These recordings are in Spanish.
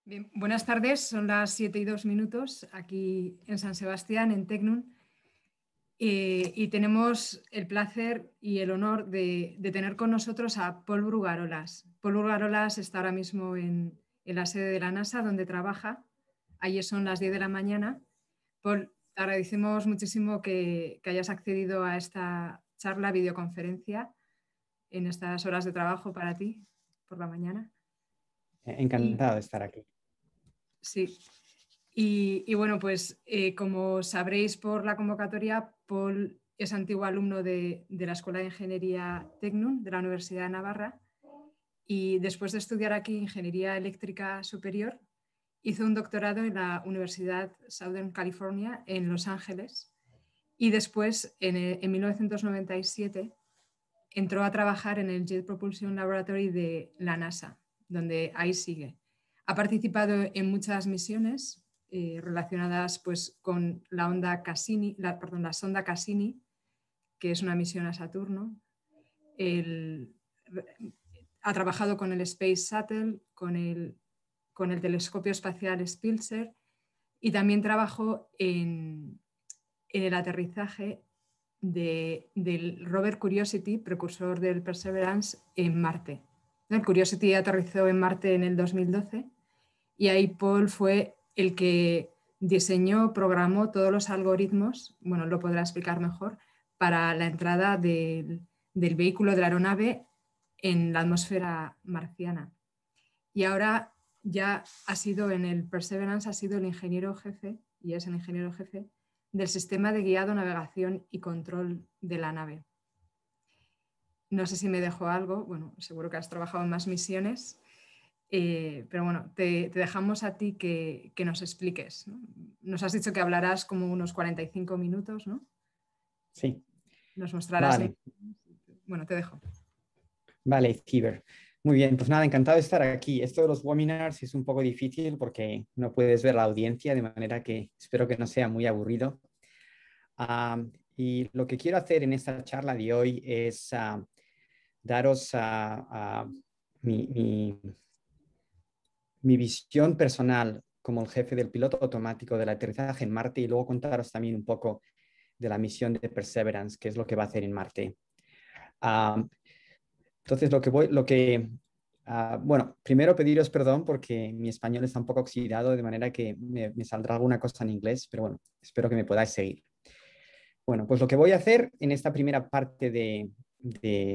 Bien, buenas tardes, son las 7:02 aquí en San Sebastián, en Tecnun, y tenemos el placer y el honor de tener con nosotros a Pol Brugarolas. Pol Brugarolas está ahora mismo en la sede de la NASA, donde trabaja. Allí son las 10 de la mañana. Pol, te agradecemos muchísimo que hayas accedido a esta charla, videoconferencia, en estas horas de trabajo para ti, por la mañana. Encantado de estar aquí. Sí. Y bueno, pues como sabréis por la convocatoria, Pol es antiguo alumno de la Escuela de Ingeniería Tecnun de la Universidad de Navarra, y después de estudiar aquí Ingeniería Eléctrica Superior, hizo un doctorado en la Universidad Southern California en Los Ángeles, y después, en 1997, entró a trabajar en el Jet Propulsion Laboratory de la NASA, donde ahí sigue. Ha participado en muchas misiones relacionadas pues, con la sonda Cassini, que es una misión a Saturno. Ha trabajado con el Space Shuttle, con el telescopio espacial Spitzer, y también trabajó en el aterrizaje del rover Curiosity, precursor del Perseverance, en Marte. El Curiosity aterrizó en Marte en el 2012, y ahí Pol fue el que diseñó, programó todos los algoritmos, bueno, lo podrá explicar mejor, para la entrada del vehículo de la aeronave en la atmósfera marciana. Y ahora ya ha sido en el Perseverance, ha sido el ingeniero jefe, y es el ingeniero jefe del sistema de guiado, navegación y control de la nave. No sé si me dejo algo, bueno, seguro que has trabajado en más misiones, pero bueno, te dejamos a ti que nos expliques, ¿no? Nos has dicho que hablarás como unos 45 minutos, ¿no? Sí. Nos mostrarás. Vale. Bueno, te dejo. Vale, Ciber. Muy bien, pues nada, encantado de estar aquí. Esto de los webinars es un poco difícil porque no puedes ver la audiencia, de manera que espero que no sea muy aburrido. Y lo que quiero hacer en esta charla de hoy es daros mi visión personal como el jefe del piloto automático del aterrizaje en Marte, y luego contaros también un poco de la misión de Perseverance, que es lo que va a hacer en Marte. Entonces, bueno, primero pediros perdón porque mi español está un poco oxidado, de manera que me saldrá alguna cosa en inglés, pero bueno, espero que me podáis seguir. Bueno, pues lo que voy a hacer en esta primera parte de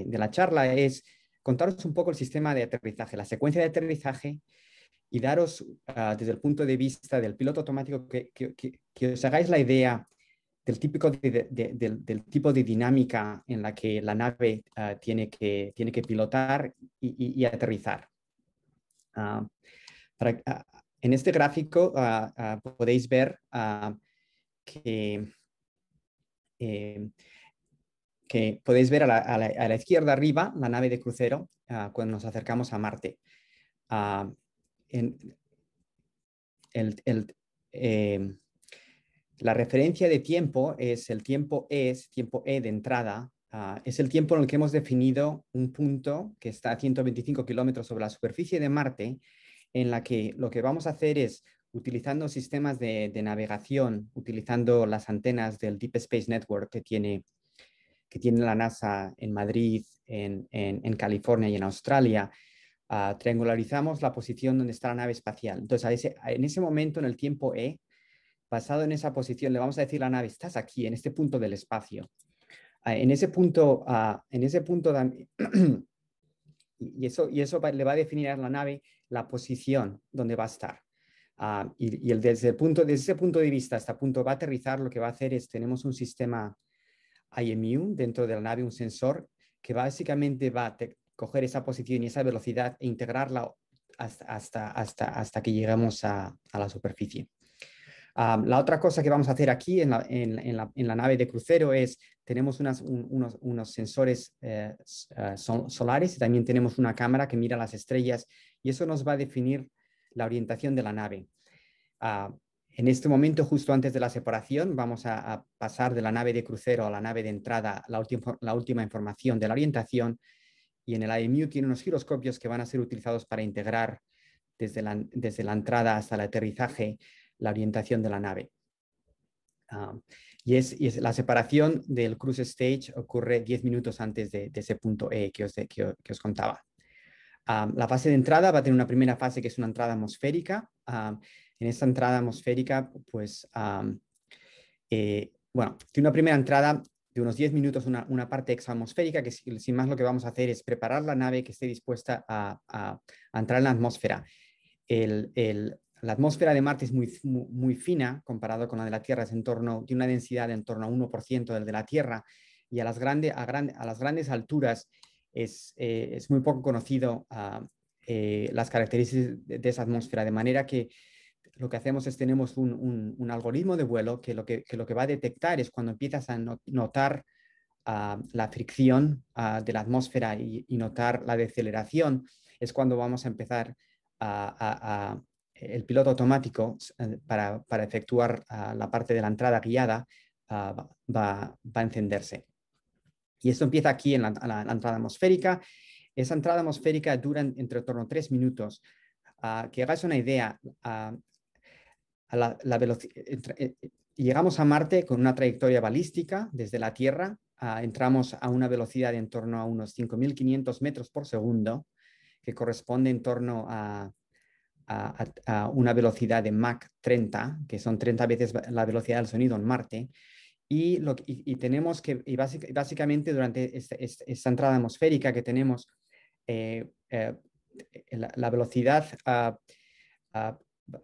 la charla es contaros un poco el sistema de aterrizaje, la secuencia de aterrizaje, y daros desde el punto de vista del piloto automático que os hagáis la idea del tipo de dinámica en la que la nave tiene que pilotar y aterrizar. En este gráfico podéis ver que podéis ver a la izquierda arriba la nave de crucero cuando nos acercamos a Marte. La referencia de tiempo es el tiempo E de entrada. Es el tiempo en el que hemos definido un punto que está a 125 kilómetros sobre la superficie de Marte, en la que lo que vamos a hacer es, utilizando sistemas de navegación, utilizando las antenas del Deep Space Network que tiene la NASA en Madrid, en California y en Australia, triangularizamos la posición donde está la nave espacial. Entonces, en ese momento, en el tiempo E, basado en esa posición, le vamos a decir a la nave: estás aquí, en este punto del espacio. En ese punto, y eso le va a definir a la nave la posición donde va a estar. Desde ese punto de vista hasta el punto va a aterrizar, lo que va a hacer es, tenemos un sistema IMU dentro de la nave, un sensor que básicamente va a coger esa posición y esa velocidad e integrarla hasta que lleguemos a la superficie. La otra cosa que vamos a hacer aquí en la nave de crucero es, tenemos unos sensores solares, y también tenemos una cámara que mira las estrellas, y eso nos va a definir la orientación de la nave. En este momento, justo antes de la separación, vamos a pasar de la nave de crucero a la nave de entrada la última información de la orientación, y en el IMU tiene unos giroscopios que van a ser utilizados para integrar desde la entrada hasta el aterrizaje, la orientación de la nave. Y la separación del cruise stage ocurre 10 minutos antes de ese punto E que os contaba. La fase de entrada va a tener una primera fase que es una entrada atmosférica. En esta entrada atmosférica, pues, bueno, tiene una primera entrada de unos 10 minutos, una parte exatmosférica, que sin más lo que vamos a hacer es preparar la nave que esté dispuesta a entrar en la atmósfera. La atmósfera de Marte es muy fina comparado con la de la Tierra, tiene una densidad de en torno a 1% del de la Tierra, y a las grandes alturas es muy poco conocido las características de esa atmósfera, de manera que lo que hacemos es tenemos un algoritmo de vuelo que lo que va a detectar es cuando empiezas a notar la fricción de la atmósfera y notar la deceleración, es cuando vamos a empezar el piloto automático para efectuar la parte de la entrada guiada va a encenderse. Y esto empieza aquí en la entrada atmosférica. Esa entrada atmosférica dura entre torno a 3 minutos. Que hagáis una idea, llegamos a Marte con una trayectoria balística desde la Tierra. Entramos a una velocidad de en torno a unos 5.500 metros por segundo, que corresponde en torno a una velocidad de Mach 30, que son 30 veces la velocidad del sonido en Marte. Y tenemos que, básicamente durante esta entrada atmosférica que tenemos, la velocidad,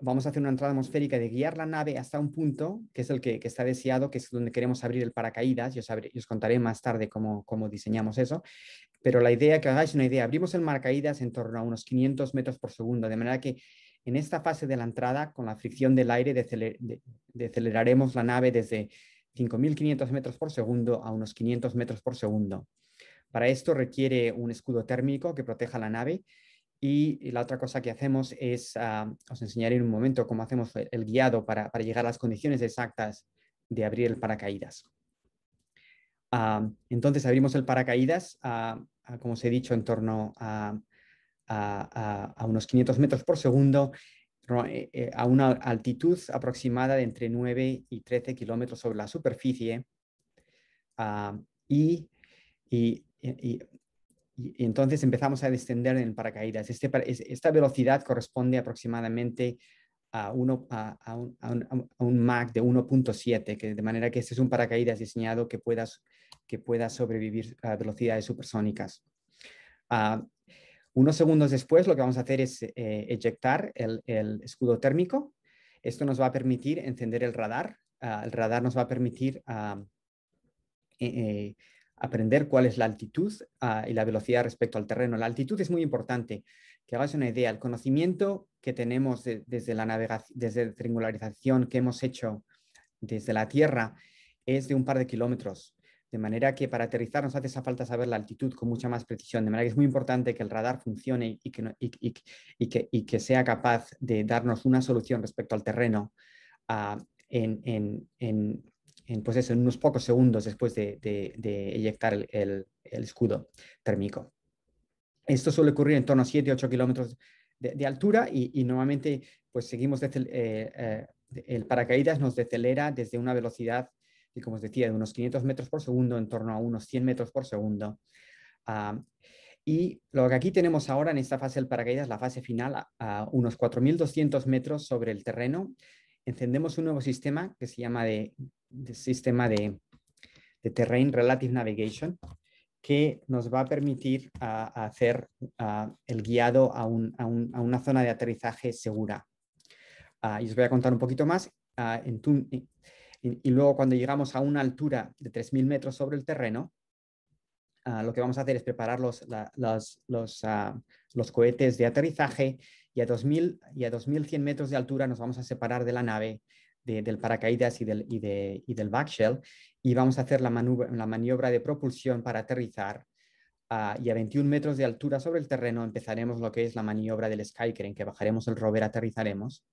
vamos a hacer una entrada atmosférica de guiar la nave hasta un punto, que es el que está deseado, que es donde queremos abrir el paracaídas. Y os contaré más tarde cómo diseñamos eso. Pero la idea, que hagáis una idea, abrimos el paracaídas en torno a unos 500 metros por segundo, de manera que en esta fase de la entrada, con la fricción del aire, deceleraremos la nave desde 5.500 metros por segundo a unos 500 metros por segundo. Para esto requiere un escudo térmico que proteja la nave. Y la otra cosa que hacemos es, os enseñaré en un momento cómo hacemos el guiado para llegar a las condiciones exactas de abrir el paracaídas. Entonces abrimos el paracaídas, como os he dicho, en torno a unos 500 metros por segundo, a una altitud aproximada de entre 9 y 13 kilómetros sobre la superficie. Y entonces empezamos a descender en el paracaídas. Esta velocidad corresponde aproximadamente a un Mach de 1.7, de manera que este es un paracaídas diseñado que pueda sobrevivir a velocidades supersónicas. Unos segundos después lo que vamos a hacer es eyectar el escudo térmico. Esto nos va a permitir encender el radar. El radar nos va a permitir aprender cuál es la altitud y la velocidad respecto al terreno. La altitud es muy importante. Que hagáis una idea, el conocimiento que tenemos desde la navegación, desde la triangularización que hemos hecho desde la Tierra es de un par de kilómetros. De manera que para aterrizar nos hace falta saber la altitud con mucha más precisión. De manera que es muy importante que el radar funcione y que sea capaz de darnos una solución respecto al terreno pues eso, en unos pocos segundos después de eyectar el escudo térmico. Esto suele ocurrir en torno a 7-8 kilómetros de altura y normalmente pues seguimos el paracaídas nos decelera desde una velocidad, como os decía, de unos 500 metros por segundo en torno a unos 100 metros por segundo. Y lo que aquí tenemos ahora en esta fase del paracaídas, la fase final, a unos 4.200 metros sobre el terreno, encendemos un nuevo sistema que se llama sistema de Terrain Relative Navigation, que nos va a permitir hacer el guiado a una zona de aterrizaje segura. Y os voy a contar un poquito más. Y luego cuando llegamos a una altura de 3.000 metros sobre el terreno, lo que vamos a hacer es preparar los cohetes de aterrizaje y a 2.100 metros de altura nos vamos a separar de la nave, del paracaídas y del backshell, y vamos a hacer la maniobra de propulsión para aterrizar. Y a 21 metros de altura sobre el terreno empezaremos lo que es la maniobra del Skycrane, que bajaremos el rover, aterrizaremos.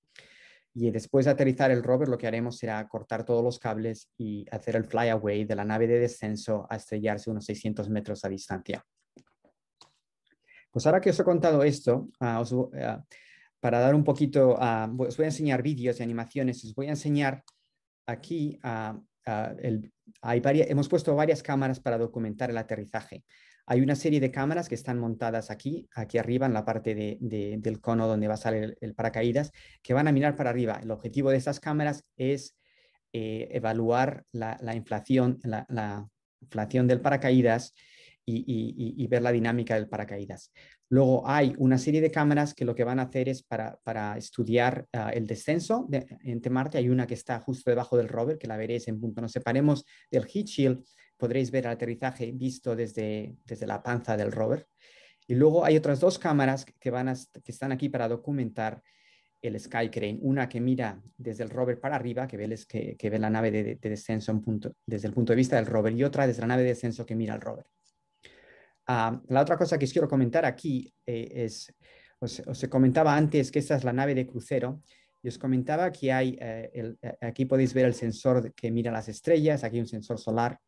Y después de aterrizar el rover, lo que haremos será cortar todos los cables y hacer el flyaway de la nave de descenso a estrellarse unos 600 metros a distancia. Pues ahora que os he contado esto, para dar un poquito, os voy a enseñar vídeos y animaciones, os voy a enseñar aquí, hemos puesto varias cámaras para documentar el aterrizaje. Hay una serie de cámaras que están montadas aquí arriba en la parte del cono donde va a salir el paracaídas, que van a mirar para arriba. El objetivo de estas cámaras es evaluar la inflación del paracaídas y ver la dinámica del paracaídas. Luego hay una serie de cámaras que lo que van a hacer es para estudiar el descenso entre Marte. Hay una que está justo debajo del rover, que la veréis en punto. Nos separemos del heat shield, podréis ver el aterrizaje visto desde la panza del rover. Y luego hay otras dos cámaras que están aquí para documentar el Sky Crane, una que mira desde el rover para arriba, que ve la nave de descenso desde el punto de vista del rover, y otra desde la nave de descenso que mira al rover. La otra cosa que os quiero comentar aquí os comentaba antes que esta es la nave de crucero, y os comentaba que aquí podéis ver el sensor que mira las estrellas, aquí un sensor solar.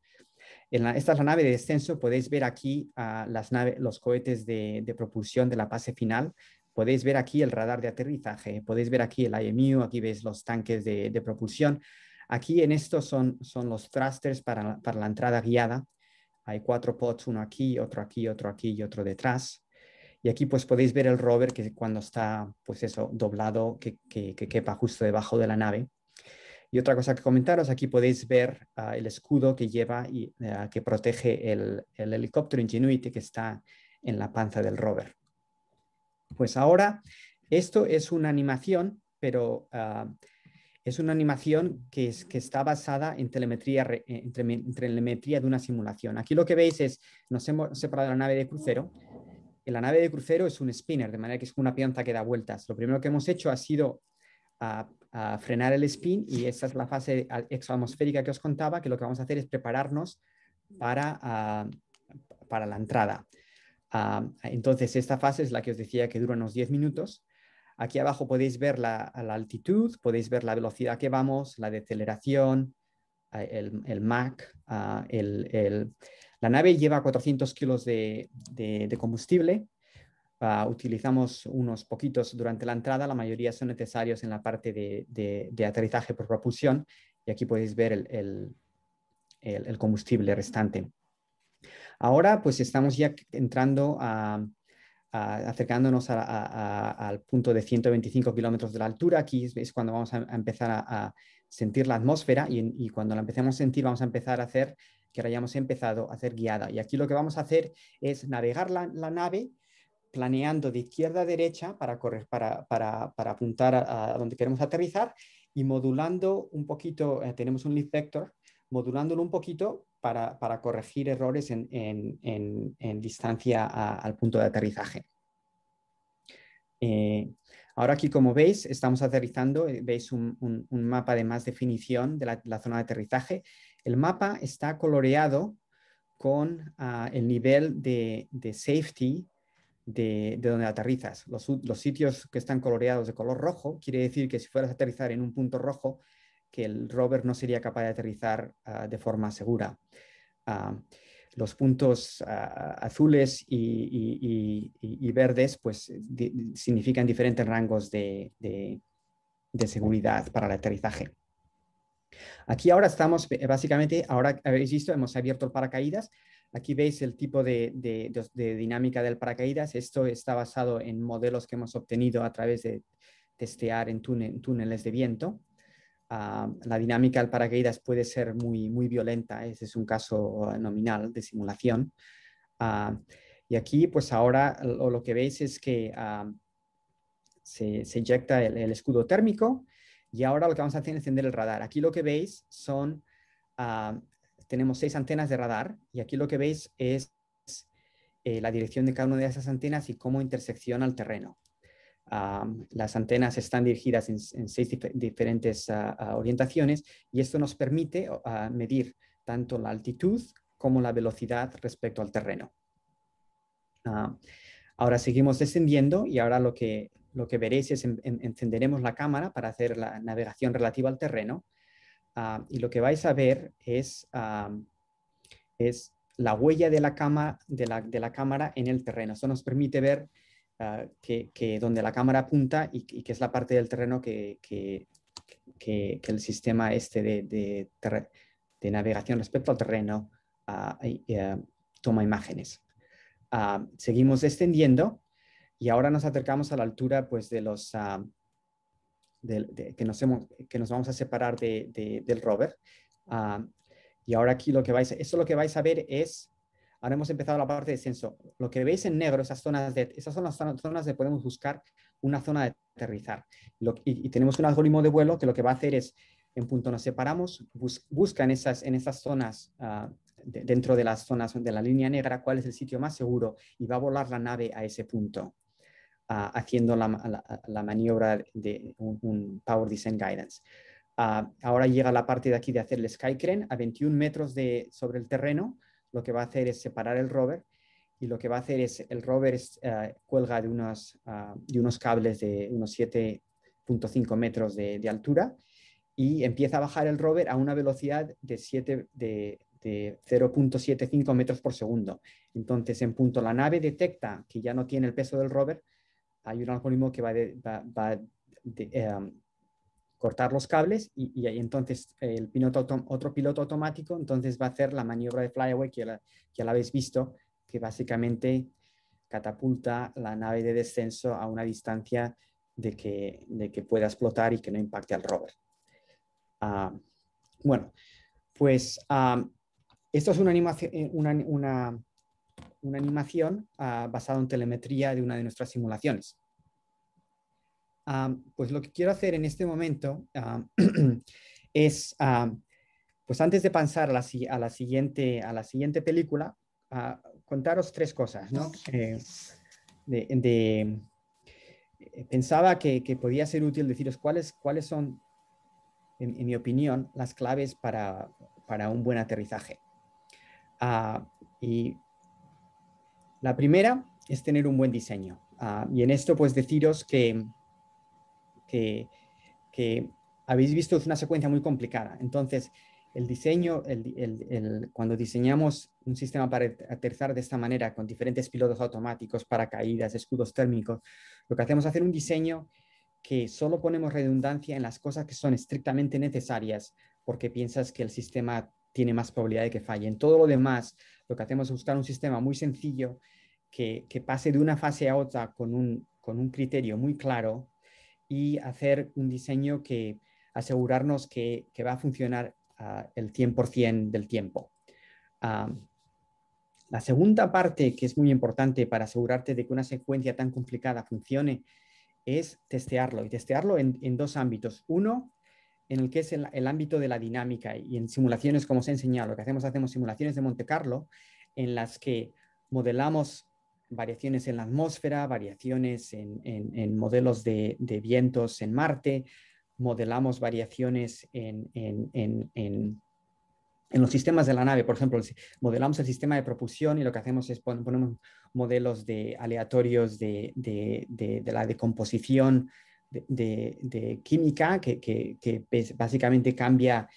Esta es la nave de descenso, podéis ver aquí los cohetes de propulsión de la fase final. Podéis ver aquí el radar de aterrizaje, podéis ver aquí el IMU, aquí veis los tanques de propulsión. Aquí en estos son los thrusters para la entrada guiada. Hay 4 pods, uno aquí, otro aquí, otro aquí y otro detrás. Y aquí pues podéis ver el rover que cuando está pues eso, doblado, que quepa justo debajo de la nave. Y otra cosa que comentaros, aquí podéis ver el escudo que lleva y que protege el helicóptero Ingenuity que está en la panza del rover. Pues ahora, esto es una animación, pero es una animación que está basada en telemetría de una simulación. Aquí lo que veis es, nos hemos separado de la nave de crucero. La nave de crucero es un spinner, de manera que es una peonza que da vueltas. Lo primero que hemos hecho ha sido a frenar el spin, y esta es la fase exoatmosférica que os contaba, que lo que vamos a hacer es prepararnos para la entrada. Entonces, esta fase es la que os decía que dura unos 10 minutos. Aquí abajo podéis ver la altitud, podéis ver la velocidad que vamos, la deceleración, el Mach. La nave lleva 400 kilos de combustible. Utilizamos unos poquitos durante la entrada, la mayoría son necesarios en la parte de aterrizaje por propulsión, y aquí podéis ver el combustible restante. Ahora pues estamos ya entrando acercándonos al punto de 125 kilómetros de la altura. Aquí es cuando vamos a empezar a sentir la atmósfera, y cuando la empecemos a sentir vamos a empezar a hacer, que ahora ya hemos empezado a hacer guiada. Y aquí lo que vamos a hacer es navegar la nave planeando de izquierda a derecha para apuntar a donde queremos aterrizar, y modulando un poquito, tenemos un lift vector, modulándolo un poquito para corregir errores en distancia al punto de aterrizaje. Ahora aquí, como veis, estamos aterrizando, veis un mapa de más definición de la zona de aterrizaje. El mapa está coloreado con el nivel de safety de donde aterrizas. Los sitios que están coloreados de color rojo quiere decir que si fueras a aterrizar en un punto rojo, que el rover no sería capaz de aterrizar de forma segura. Los puntos azules y verdes pues significan diferentes rangos de seguridad para el aterrizaje. Aquí ahora estamos, básicamente, ahora habéis visto, hemos abierto el paracaídas. Aquí veis el tipo de dinámica del paracaídas. Esto está basado en modelos que hemos obtenido a través de testear en túneles de viento. La dinámica del paracaídas puede ser muy violenta. Ese es un caso nominal de simulación. Y aquí, pues ahora lo que veis es que se inyecta el escudo térmico, y ahora lo que vamos a hacer es encender el radar. Aquí lo que veis son, tenemos 6 antenas de radar, y aquí lo que veis es la dirección de cada una de esas antenas y cómo intersecciona el terreno. Las antenas están dirigidas en 6 diferentes orientaciones, y esto nos permite medir tanto la altitud como la velocidad respecto al terreno. Ahora seguimos descendiendo, y ahora lo que veréis es encenderemos la cámara para hacer la navegación relativa al terreno, y lo que vais a ver es la huella de la cámara en el terreno. Esto nos permite ver donde la cámara apunta y que es la parte del terreno que el sistema de navegación respecto al terreno toma imágenes. Seguimos descendiendo y ahora nos acercamos a la altura pues, que nos vamos a separar del rover. Y ahora aquí lo que vais a ver es, ahora hemos empezado la parte de descenso. Lo que veis en negro, esas son las zonas donde podemos buscar una zona de aterrizar. Y tenemos un algoritmo de vuelo que lo que va a hacer es, en punto nos separamos, busca en esas zonas, dentro de las zonas de la línea negra, cuál es el sitio más seguro y va a volar la nave a ese punto, haciendo la maniobra de un Power Descent Guidance. Ahora llega la parte de aquí de hacer el Skycrane a 21 metros sobre el terreno. Lo que va a hacer es separar el rover y lo que va a hacer es, el rover cuelga de unos cables de unos 7.5 metros de altura y empieza a bajar el rover a una velocidad de 0.75 metros por segundo. Entonces, en punto la nave detecta que ya no tiene el peso del rover, hay un algoritmo que va a cortar los cables y entonces otro piloto automático entonces va a hacer la maniobra de flyaway que ya la habéis visto, que básicamente catapulta la nave de descenso a una distancia de que pueda explotar y que no impacte al rover. Bueno, pues esto es una animación basada en telemetría de una de nuestras simulaciones. Pues lo que quiero hacer en este momento es, pues antes de pasar a la siguiente película, contaros tres cosas, ¿no? Pensaba que podía ser útil deciros cuáles son, en mi opinión, las claves para un buen aterrizaje. Y la primera es tener un buen diseño. Y en esto, pues deciros que habéis visto es una secuencia muy complicada. Entonces, el diseño, cuando diseñamos un sistema para aterrizar de esta manera, con diferentes pilotos automáticos, paracaídas, escudos térmicos, lo que hacemos es hacer un diseño que solo ponemos redundancia en las cosas que son estrictamente necesarias, porque piensas que el sistema tiene más probabilidad de que falle. En todo lo demás, lo que hacemos es buscar un sistema muy sencillo que pase de una fase a otra con un criterio muy claro y hacer un diseño que asegurarnos que va a funcionar el 100% del tiempo. La segunda parte, que es muy importante para asegurarte de que una secuencia tan complicada funcione, es testearlo, y testearlo en dos ámbitos. Uno, en el que es el ámbito de la dinámica, y en simulaciones, como os he enseñado, lo que hacemos simulaciones de Monte Carlo, en las que modelamos variaciones en la atmósfera, variaciones en modelos de vientos en Marte, modelamos variaciones en los sistemas de la nave. Por ejemplo, modelamos el sistema de propulsión y lo que hacemos es ponemos modelos aleatorios de la decomposición de química que básicamente cambia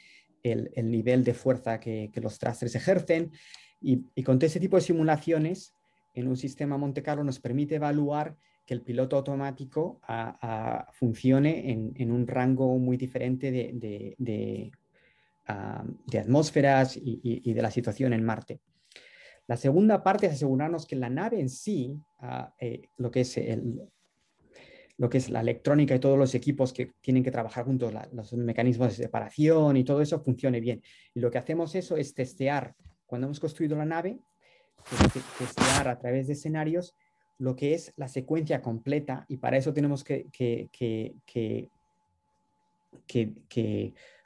el nivel de fuerza que los thrusters ejercen. Y con todo ese tipo de simulaciones en un sistema Monte Carlo nos permite evaluar que el piloto automático funcione en un rango muy diferente de atmósferas y de la situación en Marte. La segunda parte es asegurarnos que la nave en sí, lo que es la electrónica y todos los equipos que tienen que trabajar juntos, los mecanismos de separación y todo eso funcione bien. Y lo que hacemos eso es testear, cuando hemos construido la nave, testear a través de escenarios lo que es la secuencia completa, y para eso tenemos que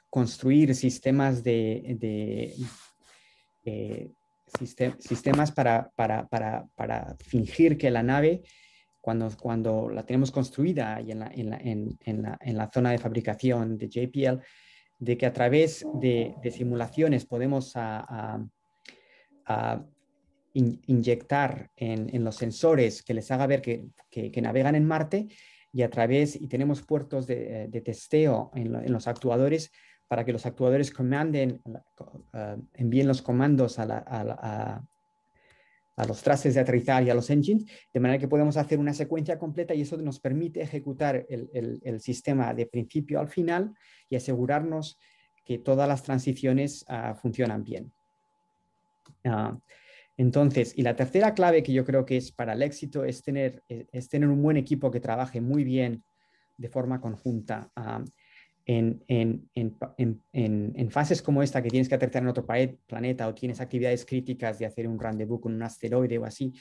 construir sistemas sistemas para fingir que la nave, cuando la tenemos construida y en la zona de fabricación de JPL, de que a través de simulaciones podemos inyectar en los sensores que les haga ver que navegan en Marte, y tenemos puertos de testeo en los actuadores para que los actuadores envíen los comandos a los trastes de aterrizar y a los engines, de manera que podemos hacer una secuencia completa y eso nos permite ejecutar el sistema de principio al final y asegurarnos que todas las transiciones funcionan bien. Entonces, y la tercera clave que yo creo que es para el éxito es tener un buen equipo que trabaje muy bien de forma conjunta. En fases como esta, que tienes que aterrizar en otro planeta o tienes actividades críticas de hacer un rendezvous con un asteroide o así,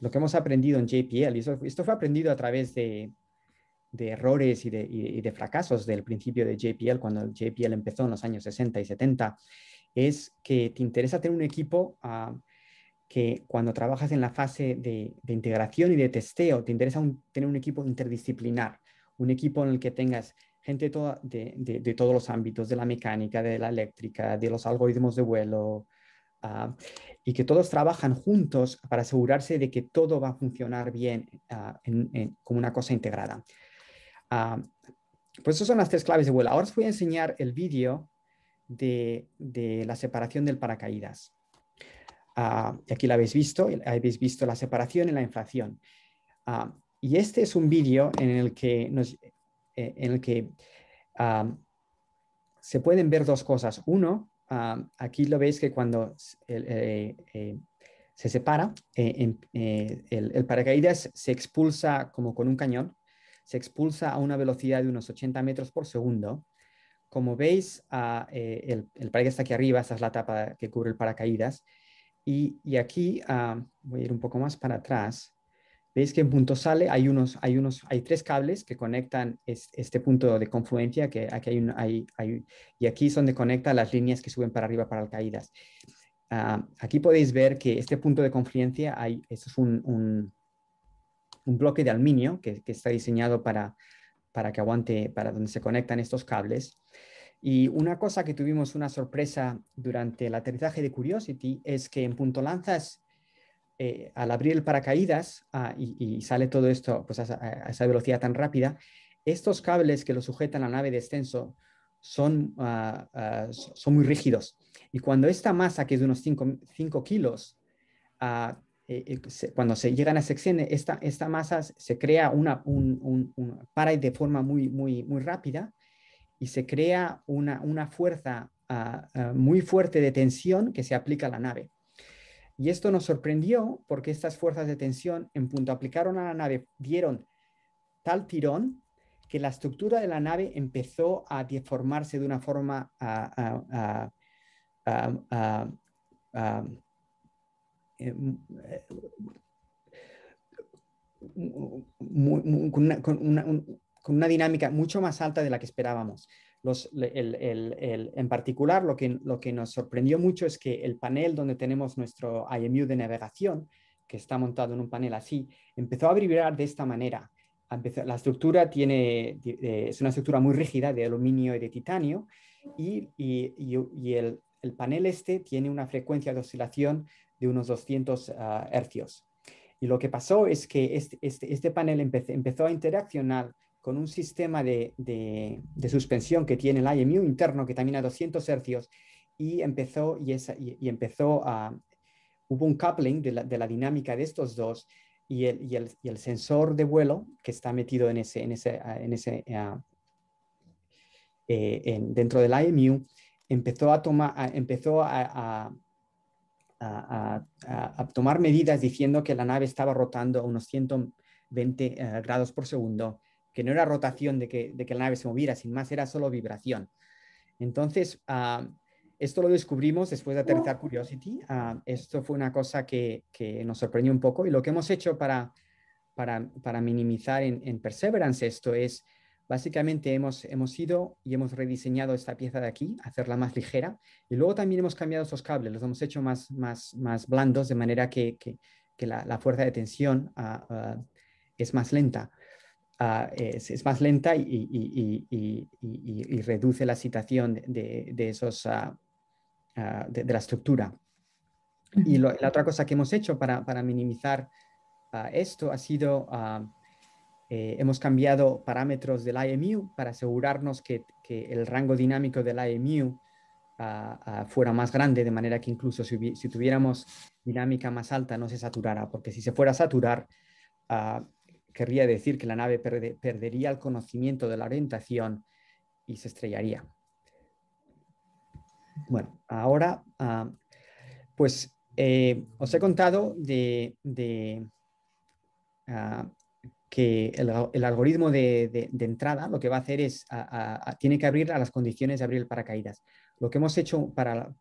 lo que hemos aprendido en JPL, y esto fue aprendido a través de errores y de fracasos del principio de JPL, cuando JPL empezó en los años 60 y 70, es que te interesa tener un equipo que cuando trabajas en la fase de integración y de testeo, te interesa tener un equipo interdisciplinar, un equipo en el que tengas gente de todos los ámbitos, de la mecánica, de la eléctrica, de los algoritmos de vuelo, y que todos trabajan juntos para asegurarse de que todo va a funcionar bien como una cosa integrada. Pues esas son las tres claves de vuelo. Ahora os voy a enseñar el vídeo de la separación del paracaídas. Aquí la habéis visto la separación y la inflación. Y este es un vídeo en el que, se pueden ver dos cosas. Uno, aquí lo veis que cuando se separa, el paracaídas se expulsa como con un cañón, se expulsa a una velocidad de unos 80 metros por segundo. Como veis, el paracaídas está aquí arriba, esta es la tapa que cubre el paracaídas. Y aquí voy a ir un poco más para atrás. Veis que en punto sale hay tres cables que conectan este punto de confluencia, que aquí y aquí es donde conectan las líneas que suben para arriba para el caídas. Aquí podéis ver que este punto de confluencia, esto es un bloque de aluminio que está diseñado para que aguante, para donde se conectan estos cables. Y una cosa que tuvimos una sorpresa durante el aterrizaje de Curiosity es que en punto lanzas, al abrir el paracaídas y sale todo esto pues, a esa velocidad tan rápida, estos cables que lo sujetan a la nave de descenso son muy rígidos. Y cuando esta masa, que es de unos 5 kilos, cuando se llegan a sección, esta masa se crea para de forma muy rápida y se crea una fuerza muy fuerte de tensión que se aplica a la nave. Y esto nos sorprendió porque estas fuerzas de tensión, en punto aplicaron a la nave, dieron tal tirón que la estructura de la nave empezó a deformarse de una forma con una dinámica mucho más alta de la que esperábamos. En particular, lo que nos sorprendió mucho es que el panel donde tenemos nuestro IMU de navegación, que está montado en un panel así, empezó a vibrar de esta manera. La estructura es una estructura muy rígida de aluminio y de titanio, y el panel tiene una frecuencia de oscilación de unos 200 hercios. Y lo que pasó es que este panel empezó a interaccionar con un sistema de suspensión que tiene el IMU interno, que también a 200 hercios, y hubo un coupling de la dinámica de estos dos, y el sensor de vuelo que está metido dentro del IMU empezó a tomar medidas diciendo que la nave estaba rotando a unos 120 grados por segundo, que no era rotación de que la nave se moviera, sin más era solo vibración. Entonces, esto lo descubrimos después de aterrizar Curiosity. Esto fue una cosa que nos sorprendió un poco, y lo que hemos hecho para minimizar en Perseverance esto es, básicamente hemos ido y hemos rediseñado esta pieza de aquí, hacerla más ligera, y luego también hemos cambiado estos cables, los hemos hecho más blandos, de manera que la fuerza de tensión es más lenta. Es más lenta y reduce la excitación de la estructura. Y la otra cosa que hemos hecho para minimizar esto ha sido, hemos cambiado parámetros del IMU para asegurarnos que el rango dinámico del IMU fuera más grande, de manera que incluso si tuviéramos dinámica más alta no se saturara, porque si se fuera a saturar, querría decir que la nave perdería el conocimiento de la orientación y se estrellaría. Bueno, ahora pues os he contado que el algoritmo de entrada lo que va a hacer es, tiene que abrir a las condiciones de abrir el paracaídas. Lo que hemos hecho para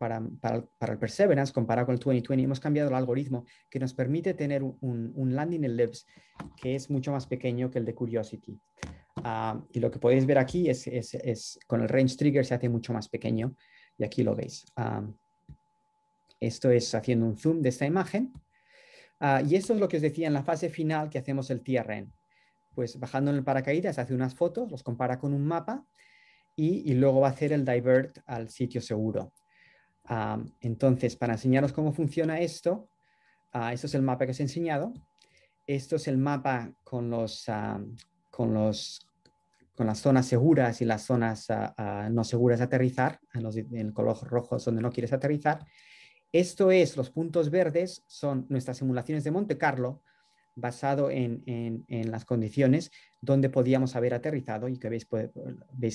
el Perseverance, comparado con el 2020, hemos cambiado el algoritmo que nos permite tener un landing ellipse que es mucho más pequeño que el de Curiosity. Y lo que podéis ver aquí es con el range trigger se hace mucho más pequeño, y aquí lo veis. Esto es haciendo un zoom de esta imagen. Y esto es lo que os decía en la fase final que hacemos el TRN. Pues bajando en el paracaídas hace unas fotos, los compara con un mapa y luego va a hacer el divert al sitio seguro. Entonces, para enseñaros cómo funciona esto, esto es el mapa que os he enseñado. Esto es el mapa con las zonas seguras y las zonas no seguras de aterrizar, en el color rojo es donde no quieres aterrizar. Esto es, los puntos verdes son nuestras simulaciones de Monte Carlo, basado en las condiciones donde podíamos haber aterrizado, y que veis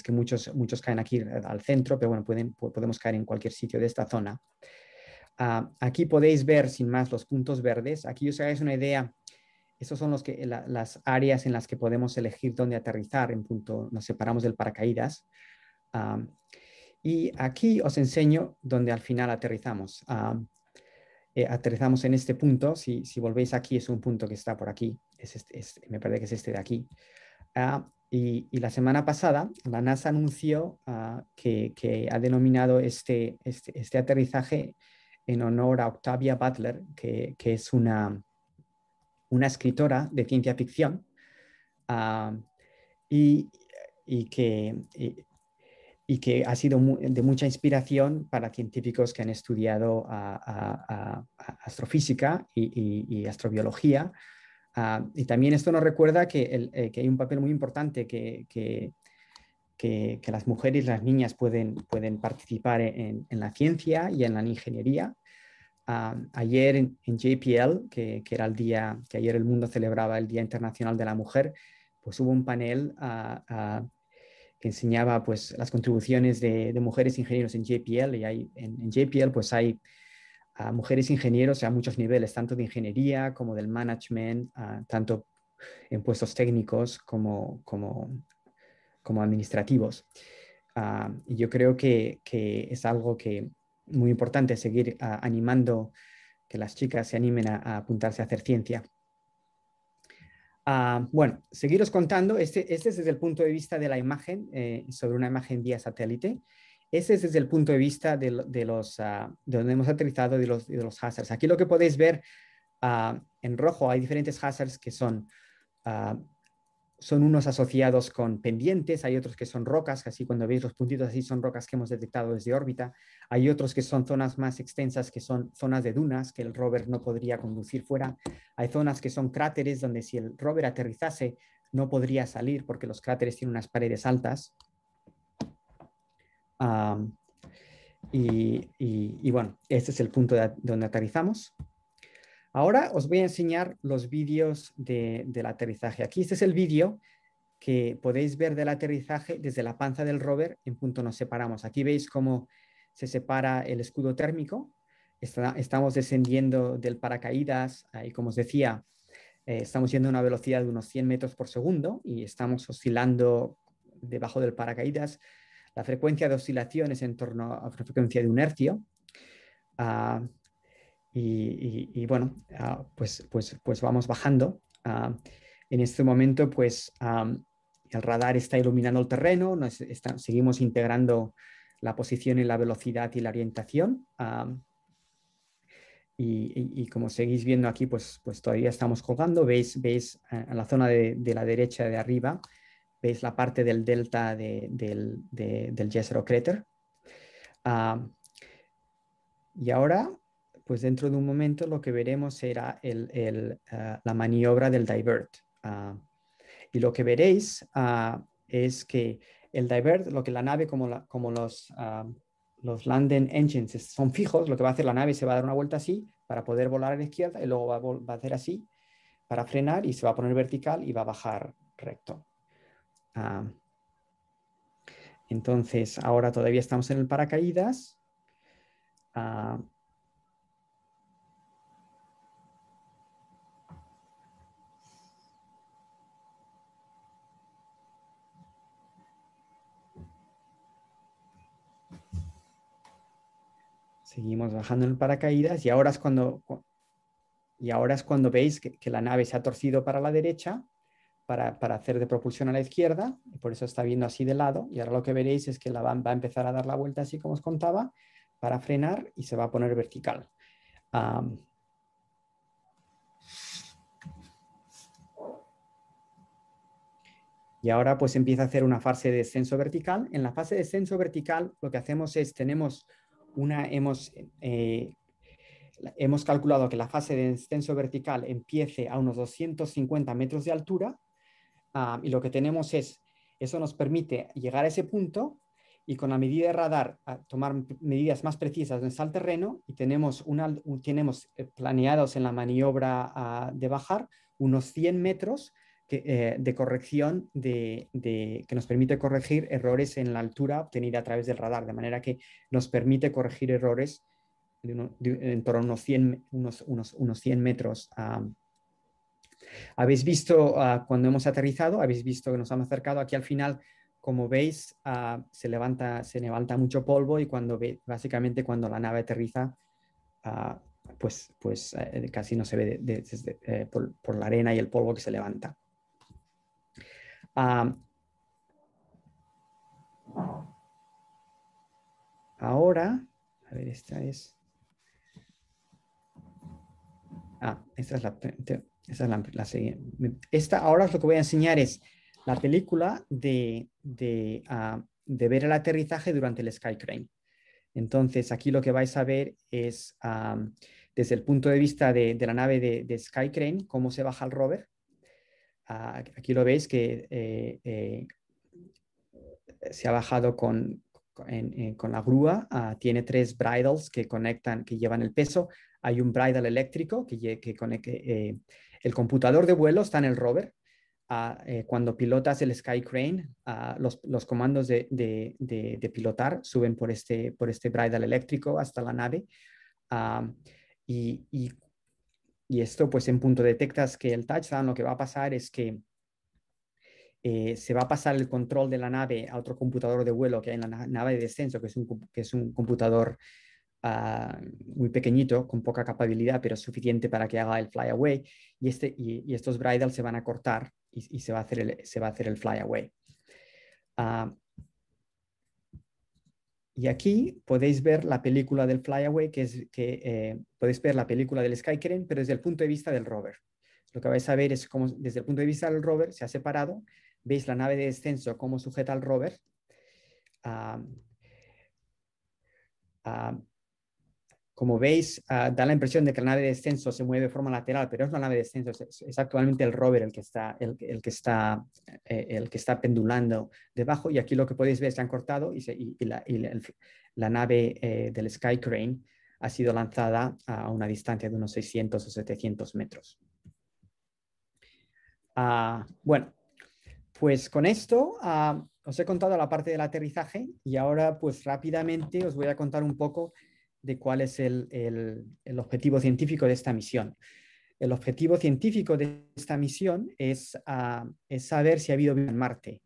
que muchos caen aquí al centro, pero bueno, podemos caer en cualquier sitio de esta zona. Aquí podéis ver sin más los puntos verdes. Aquí os hagáis una idea, estos son las áreas en las que podemos elegir dónde aterrizar, nos separamos del paracaídas. Y aquí os enseño dónde al final aterrizamos. Aterrizamos en este punto. Si volvéis aquí, es un punto que está por aquí. Me parece que es este de aquí. Y la semana pasada, la NASA anunció que ha denominado este aterrizaje en honor a Octavia Butler, que es una escritora de ciencia ficción y que ha sido de mucha inspiración para científicos que han estudiado astrofísica y astrobiología. Y también esto nos recuerda que hay un papel muy importante que las mujeres y las niñas pueden participar en la ciencia y en la ingeniería. Ayer en JPL, que era el día que ayer el mundo celebraba el Día Internacional de la Mujer, pues hubo un panel que enseñaba pues las contribuciones de mujeres ingenieros en JPL, y en JPL pues hay mujeres ingenieros a muchos niveles, tanto de ingeniería como del management, tanto en puestos técnicos como administrativos. Y yo creo que es algo que muy importante seguir animando que las chicas se animen a apuntarse a hacer ciencia. Bueno, seguiros contando, este es desde el punto de vista de la imagen, sobre una imagen vía satélite. Este es desde el punto de vista de donde hemos aterrizado y de los hazards. Aquí lo que podéis ver en rojo hay diferentes hazards que son unos asociados con pendientes, hay otros que son rocas, así cuando veis los puntitos así son rocas que hemos detectado desde órbita. Hay otros que son zonas más extensas, que son zonas de dunas, que el rover no podría conducir fuera. Hay zonas que son cráteres, donde si el rover aterrizase no podría salir porque los cráteres tienen unas paredes altas. Y bueno, este es el punto donde aterrizamos. Ahora os voy a enseñar los vídeos del aterrizaje. Aquí este es el vídeo que podéis ver del aterrizaje desde la panza del rover. En punto nos separamos. Aquí veis cómo se separa el escudo térmico. Estamos descendiendo del paracaídas y como os decía, estamos yendo a una velocidad de unos 100 metros por segundo y estamos oscilando debajo del paracaídas. La frecuencia de oscilación es en torno a la frecuencia de un hercio. Y bueno, pues vamos bajando. En este momento, pues el radar está iluminando el terreno, seguimos integrando la posición y la velocidad y la orientación. Y como seguís viendo aquí, pues todavía estamos colgando. Veis en la zona de la derecha de arriba, veis la parte del delta del Jezero Crater. Y ahora, pues dentro de un momento lo que veremos será la maniobra del divert. Y lo que veréis es que el divert, lo que la nave, como los landing engines son fijos, lo que va a hacer la nave se va a dar una vuelta así para poder volar a la izquierda y luego va a hacer así para frenar y se va a poner vertical y va a bajar recto. Entonces, ahora todavía estamos en el paracaídas. Seguimos bajando en el paracaídas y ahora es cuando veis que la nave se ha torcido para la derecha para hacer de propulsión a la izquierda, y por eso está viendo así de lado, y ahora lo que veréis es que va a empezar a dar la vuelta así como os contaba, para frenar y se va a poner vertical. Y ahora pues empieza a hacer una fase de descenso vertical. En la fase de descenso vertical lo que hacemos es, hemos calculado que la fase de descenso vertical empiece a unos 250 metros de altura, y lo que tenemos es, eso nos permite llegar a ese punto y con la medida de radar tomar medidas más precisas donde está el terreno, y tenemos planeados en la maniobra de bajar unos 100 metros de corrección que nos permite corregir errores en la altura obtenida a través del radar, de manera que nos permite corregir errores en torno a unos 100 metros. Habéis visto cuando hemos aterrizado, habéis visto que nos hemos acercado aquí al final, como veis, se levanta mucho polvo, y básicamente cuando la nave aterriza, pues casi no se ve por la arena y el polvo que se levanta. Ahora, a ver, esta es la siguiente. Ahora lo que voy a enseñar es la película de ver el aterrizaje durante el Sky Crane. Entonces, aquí lo que vais a ver es, desde el punto de vista de la nave de Sky Crane, cómo se baja el rover. Aquí lo veis que se ha bajado con la grúa. Tiene 3 bridles que llevan el peso. Hay un bridle eléctrico que conecta. El computador de vuelo está en el rover. Cuando pilotas el Sky Crane, los comandos de pilotar suben por este bridle eléctrico hasta la nave. Y esto, pues en punto detectas que el touchdown, lo que va a pasar es que se va a pasar el control de la nave a otro computador de vuelo que hay en la nave de descenso, que es un computador muy pequeñito, con poca capacidad, pero suficiente para que haga el flyaway. Y estos bridles se van a cortar y se va a hacer el flyaway. Y aquí podéis ver la película del flyaway, podéis ver la película del Sky Crane, pero desde el punto de vista del rover. Lo que vais a ver es cómo, desde el punto de vista del rover, se ha separado. Veis la nave de descenso, cómo sujeta al rover. Como veis, da la impresión de que la nave de descenso se mueve de forma lateral, pero es una nave de descenso, es actualmente el rover el que está pendulando debajo. Y aquí lo que podéis ver es que han cortado y la nave del Sky Crane ha sido lanzada a una distancia de unos 600 o 700 metros. Bueno, pues con esto os he contado la parte del aterrizaje, y ahora pues rápidamente os voy a contar un poco de cuál es el objetivo científico de esta misión. El objetivo científico de esta misión es saber si ha habido vida en Marte.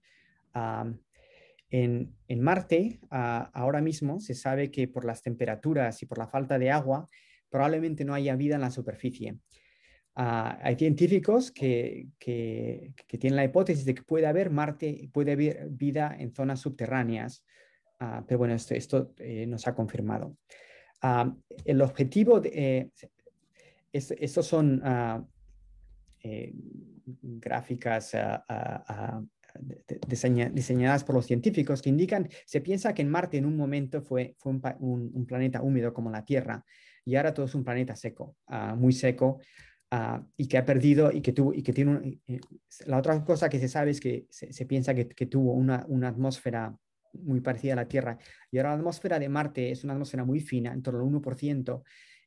En Marte, ahora mismo se sabe que por las temperaturas y por la falta de agua, probablemente no haya vida en la superficie. Hay científicos que tienen la hipótesis de que puede haber vida en zonas subterráneas, pero bueno, esto no se ha confirmado. El objetivo estos son gráficas diseñadas por los científicos que indican, se piensa que en Marte en un momento fue un planeta húmedo como la Tierra, y ahora todo es un planeta seco, muy seco, y que ha perdido y que tiene la otra cosa que se sabe es que se piensa que tuvo una atmósfera muy parecida a la Tierra. Y ahora la atmósfera de Marte es una atmósfera muy fina, en torno al 1%,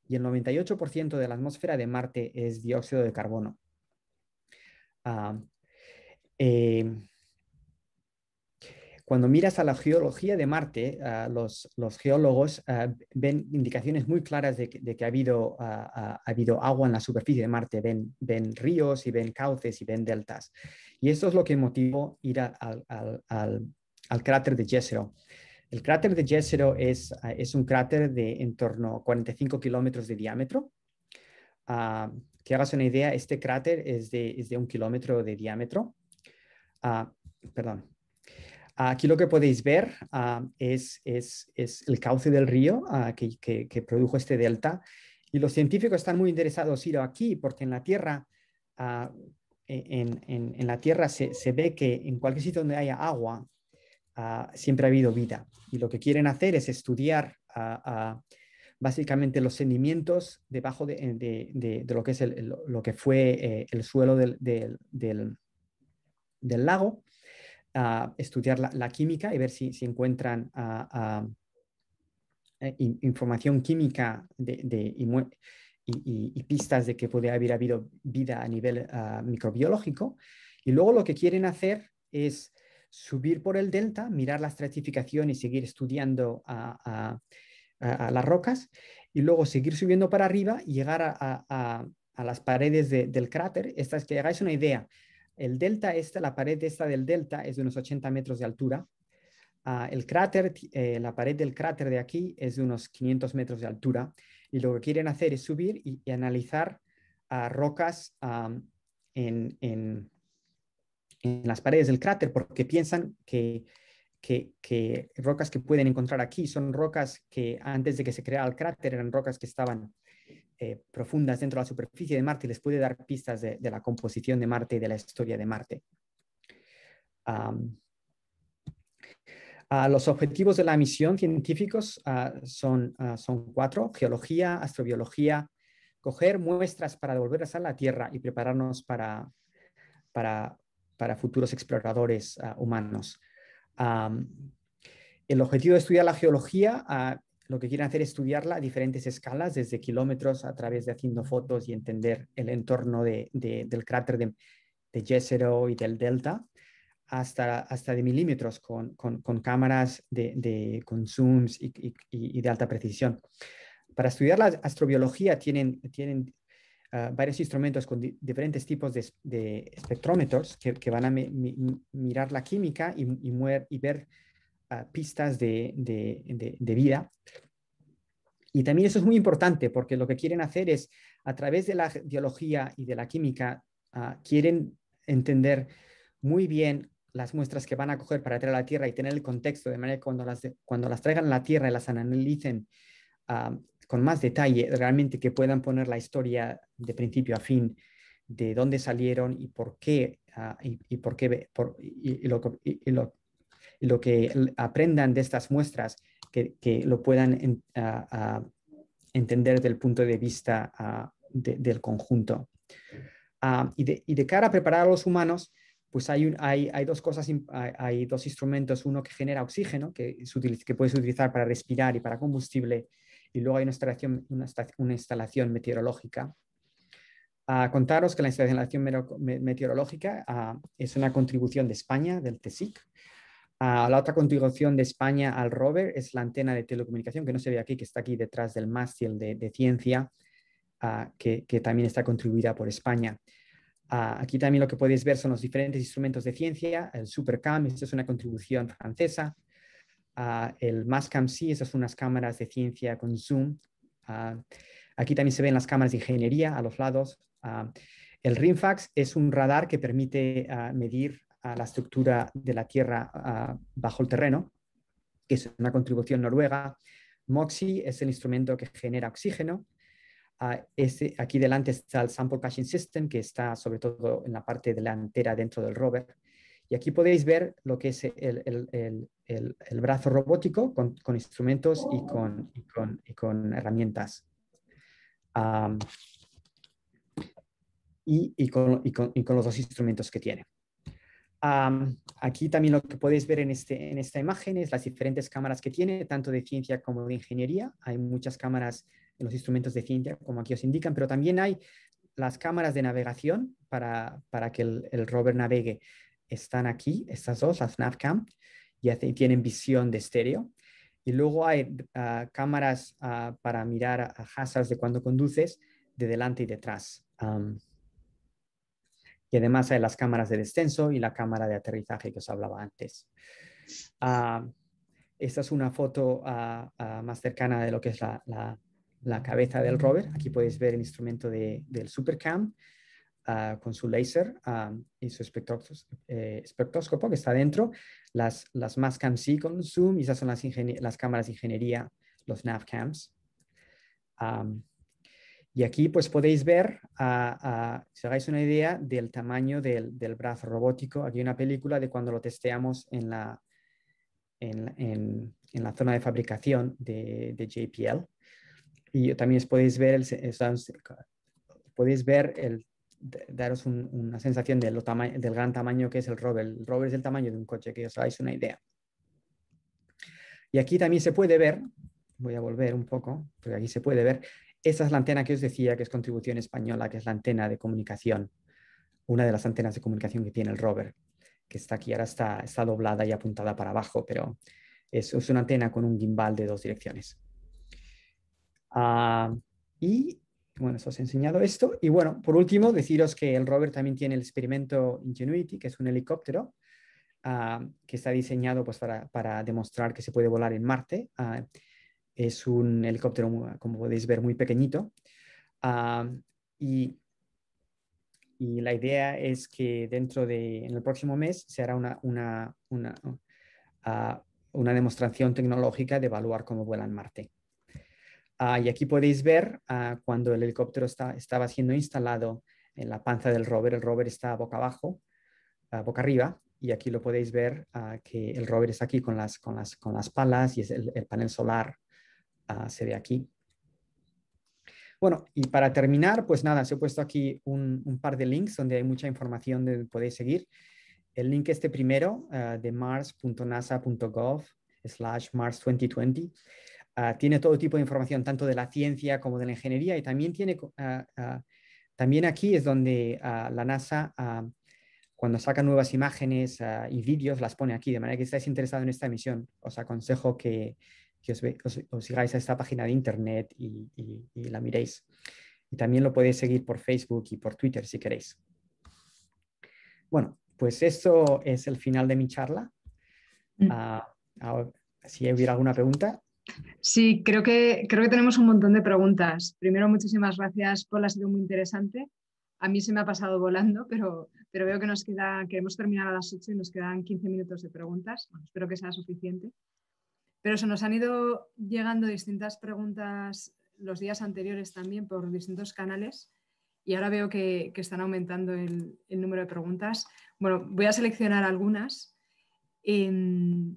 y el 98% de la atmósfera de Marte es dióxido de carbono. Ah, eh, Cuando miras a la geología de Marte, los geólogos ven indicaciones muy claras de que ha habido agua en la superficie de Marte. Ven ríos y ven cauces y ven deltas. Y esto es lo que motivó ir al cráter de Jezero. El cráter de Jezero es un cráter de en torno a 45 kilómetros de diámetro. Que hagas una idea, este cráter es de 1 kilómetro de diámetro. Perdón. Aquí lo que podéis ver es el cauce del río que produjo este delta. Y los científicos están muy interesados en ir aquí porque en la Tierra, en la Tierra se ve que en cualquier sitio donde haya agua, siempre ha habido vida. Y lo que quieren hacer es estudiar básicamente los sedimentos debajo de lo que es lo que fue el suelo del lago. Estudiar la química y ver si encuentran información química y pistas de que puede haber habido vida a nivel microbiológico. Y luego lo que quieren hacer es subir por el delta, mirar la estratificación y seguir estudiando a las rocas, y luego seguir subiendo para arriba y llegar a las paredes del cráter. Estas, que hagáis una idea, el delta la pared esta del delta es de unos 80 metros de altura. El cráter, la pared del cráter de aquí es de unos 500 metros de altura, y lo que quieren hacer es subir y analizar rocas en las paredes del cráter, porque piensan que rocas que pueden encontrar aquí son rocas que antes de que se creara el cráter eran rocas que estaban profundas dentro de la superficie de Marte, y les puede dar pistas de la composición de Marte y de la historia de Marte. Los objetivos de la misión científicos son 4: geología, astrobiología, coger muestras para devolverlas a la Tierra y prepararnos para futuros exploradores humanos. El objetivo de estudiar la geología, lo que quieren hacer es estudiarla a diferentes escalas, desde kilómetros, a través de haciendo fotos y entender el entorno del cráter de Jezero y del delta, hasta de milímetros con cámaras con zooms y de alta precisión. Para estudiar la astrobiología tienen varios instrumentos con diferentes tipos de espectrómetros que van a mirar la química y ver pistas de vida. Y también eso es muy importante porque lo que quieren hacer es, a través de la geología y de la química, quieren entender muy bien las muestras que van a coger para traer a la Tierra y tener el contexto, de manera que cuando las traigan a la Tierra y las analicen con más detalle, realmente que puedan poner la historia de principio a fin, de dónde salieron y por qué, lo que aprendan de estas muestras, que lo puedan entender desde el punto de vista del conjunto. Y de cara a preparar a los humanos, pues hay dos cosas, hay dos instrumentos: uno que genera oxígeno, que puedes utilizar para respirar y para combustible, y luego hay una instalación meteorológica. Contaros que la instalación meteorológica es una contribución de España, del CSIC. La otra contribución de España al rover es la antena de telecomunicación, que no se ve aquí, que está aquí detrás del mástil de ciencia, que también está contribuida por España. Aquí también lo que podéis ver son los diferentes instrumentos de ciencia. El SuperCam, esta es una contribución francesa. El Mastcam-C, esas son unas cámaras de ciencia con zoom. Aquí también se ven las cámaras de ingeniería a los lados. El RIMFAX es un radar que permite medir la estructura de la Tierra bajo el terreno, que es una contribución noruega. MOXIE es el instrumento que genera oxígeno. Aquí delante está el Sample Caching System, que está sobre todo en la parte delantera dentro del rover. Y aquí podéis ver lo que es el brazo robótico con instrumentos y con herramientas. Y con los dos instrumentos que tiene. Aquí también lo que podéis ver en esta imagen es las diferentes cámaras que tiene, tanto de ciencia como de ingeniería. Hay muchas cámaras en los instrumentos de ciencia, como aquí os indican, pero también hay las cámaras de navegación para que el rover navegue. Están aquí, estas dos, las NavCam, y tienen visión de estéreo. Y luego hay cámaras para mirar a hazards de cuando conduces, de delante y detrás. Y además hay las cámaras de descenso y la cámara de aterrizaje que os hablaba antes. Esta es una foto más cercana de lo que es la cabeza del rover. Aquí podéis ver el instrumento del SuperCam con su láser y su espectroscopio que está dentro. Las Mastcam-C con zoom, y esas son las cámaras de ingeniería, los NavCams. Y aquí pues podéis ver, si os hagáis una idea del tamaño del brazo robótico. Aquí hay una película de cuando lo testeamos en la zona de fabricación de JPL. Y también podéis ver, daros una sensación del gran tamaño que es el rover. El rover es el tamaño de un coche, que os hagáis una idea. Y aquí también se puede ver, voy a volver un poco, porque aquí se puede ver. Esa es la antena que os decía, que es Contribución Española, que es la antena de comunicación, una de las antenas de comunicación que tiene el rover, que está aquí, ahora está doblada y apuntada para abajo, pero es una antena con un gimbal de 2 direcciones. Y bueno, os he enseñado esto. Y bueno, por último, deciros que el rover también tiene el experimento Ingenuity, que es un helicóptero que está diseñado pues, para demostrar que se puede volar en Marte. Es un helicóptero, como podéis ver, muy pequeñito. Y la idea es que en el próximo mes se hará una demostración tecnológica de evaluar cómo vuela en Marte. Y aquí podéis ver cuando el helicóptero estaba siendo instalado en la panza del rover. El rover está boca abajo, boca arriba, y aquí lo podéis ver que el rover está aquí con las palas, y es el panel solar se ve aquí. Bueno, y para terminar, pues nada, os he puesto aquí un par de links donde hay mucha información que podéis seguir. El link primero de mars.nasa.gov/Mars2020 tiene todo tipo de información, tanto de la ciencia como de la ingeniería, y también también aquí es donde la NASA, cuando saca nuevas imágenes y vídeos, las pone aquí, de manera que si estáis interesados en esta misión, os aconsejo que os sigáis a esta página de internet y la miréis. Y también lo podéis seguir por Facebook y por Twitter si queréis. Bueno, pues esto es el final de mi charla. Ahora, si hubiera alguna pregunta. Sí, creo que tenemos un montón de preguntas. Primero, muchísimas gracias, Paul, ha sido muy interesante. A mí se me ha pasado volando, pero veo que queremos terminar a las 8 y nos quedan 15 minutos de preguntas. Bueno, espero que sea suficiente. Pero se nos han ido llegando distintas preguntas los días anteriores también por distintos canales, y ahora veo que están aumentando el número de preguntas. Bueno, voy a seleccionar algunas. Se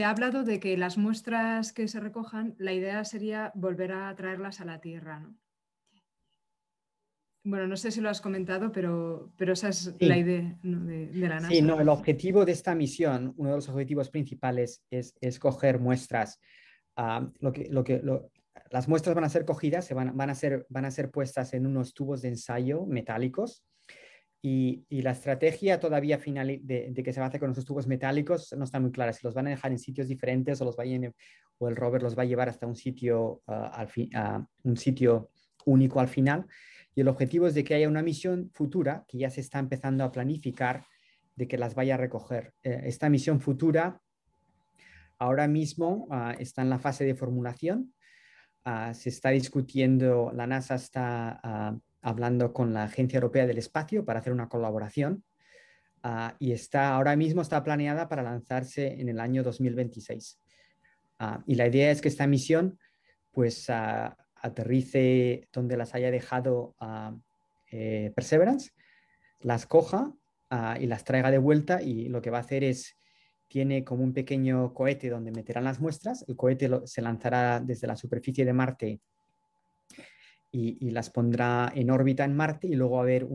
ha hablado de que las muestras que se recojan, la idea sería volver a traerlas a la Tierra, ¿no? Bueno, no sé si lo has comentado, pero esa es Sí. la idea, ¿no?, de la NASA. Sí, no, el objetivo de esta misión, uno de los objetivos principales es coger muestras. Las muestras van a ser cogidas, van a ser puestas en unos tubos de ensayo metálicos, y la estrategia todavía final de que se va a hacer con esos tubos metálicos no está muy clara. Si los van a dejar en sitios diferentes o el rover los va a llevar hasta un sitio, un sitio único al final. Y el objetivo es de que haya una misión futura que ya se está empezando a planificar de que las vaya a recoger. Esta misión futura ahora mismo está en la fase de formulación. Se está discutiendo, la NASA está hablando con la Agencia Europea del Espacio para hacer una colaboración, y ahora mismo está planeada para lanzarse en el año 2026. Y la idea es que esta misión pues aterrice donde las haya dejado Perseverance, las coja y las traiga de vuelta, y lo que va a hacer tiene como un pequeño cohete donde meterán las muestras. El cohete se lanzará desde la superficie de Marte y las pondrá en órbita en Marte, y luego va a haber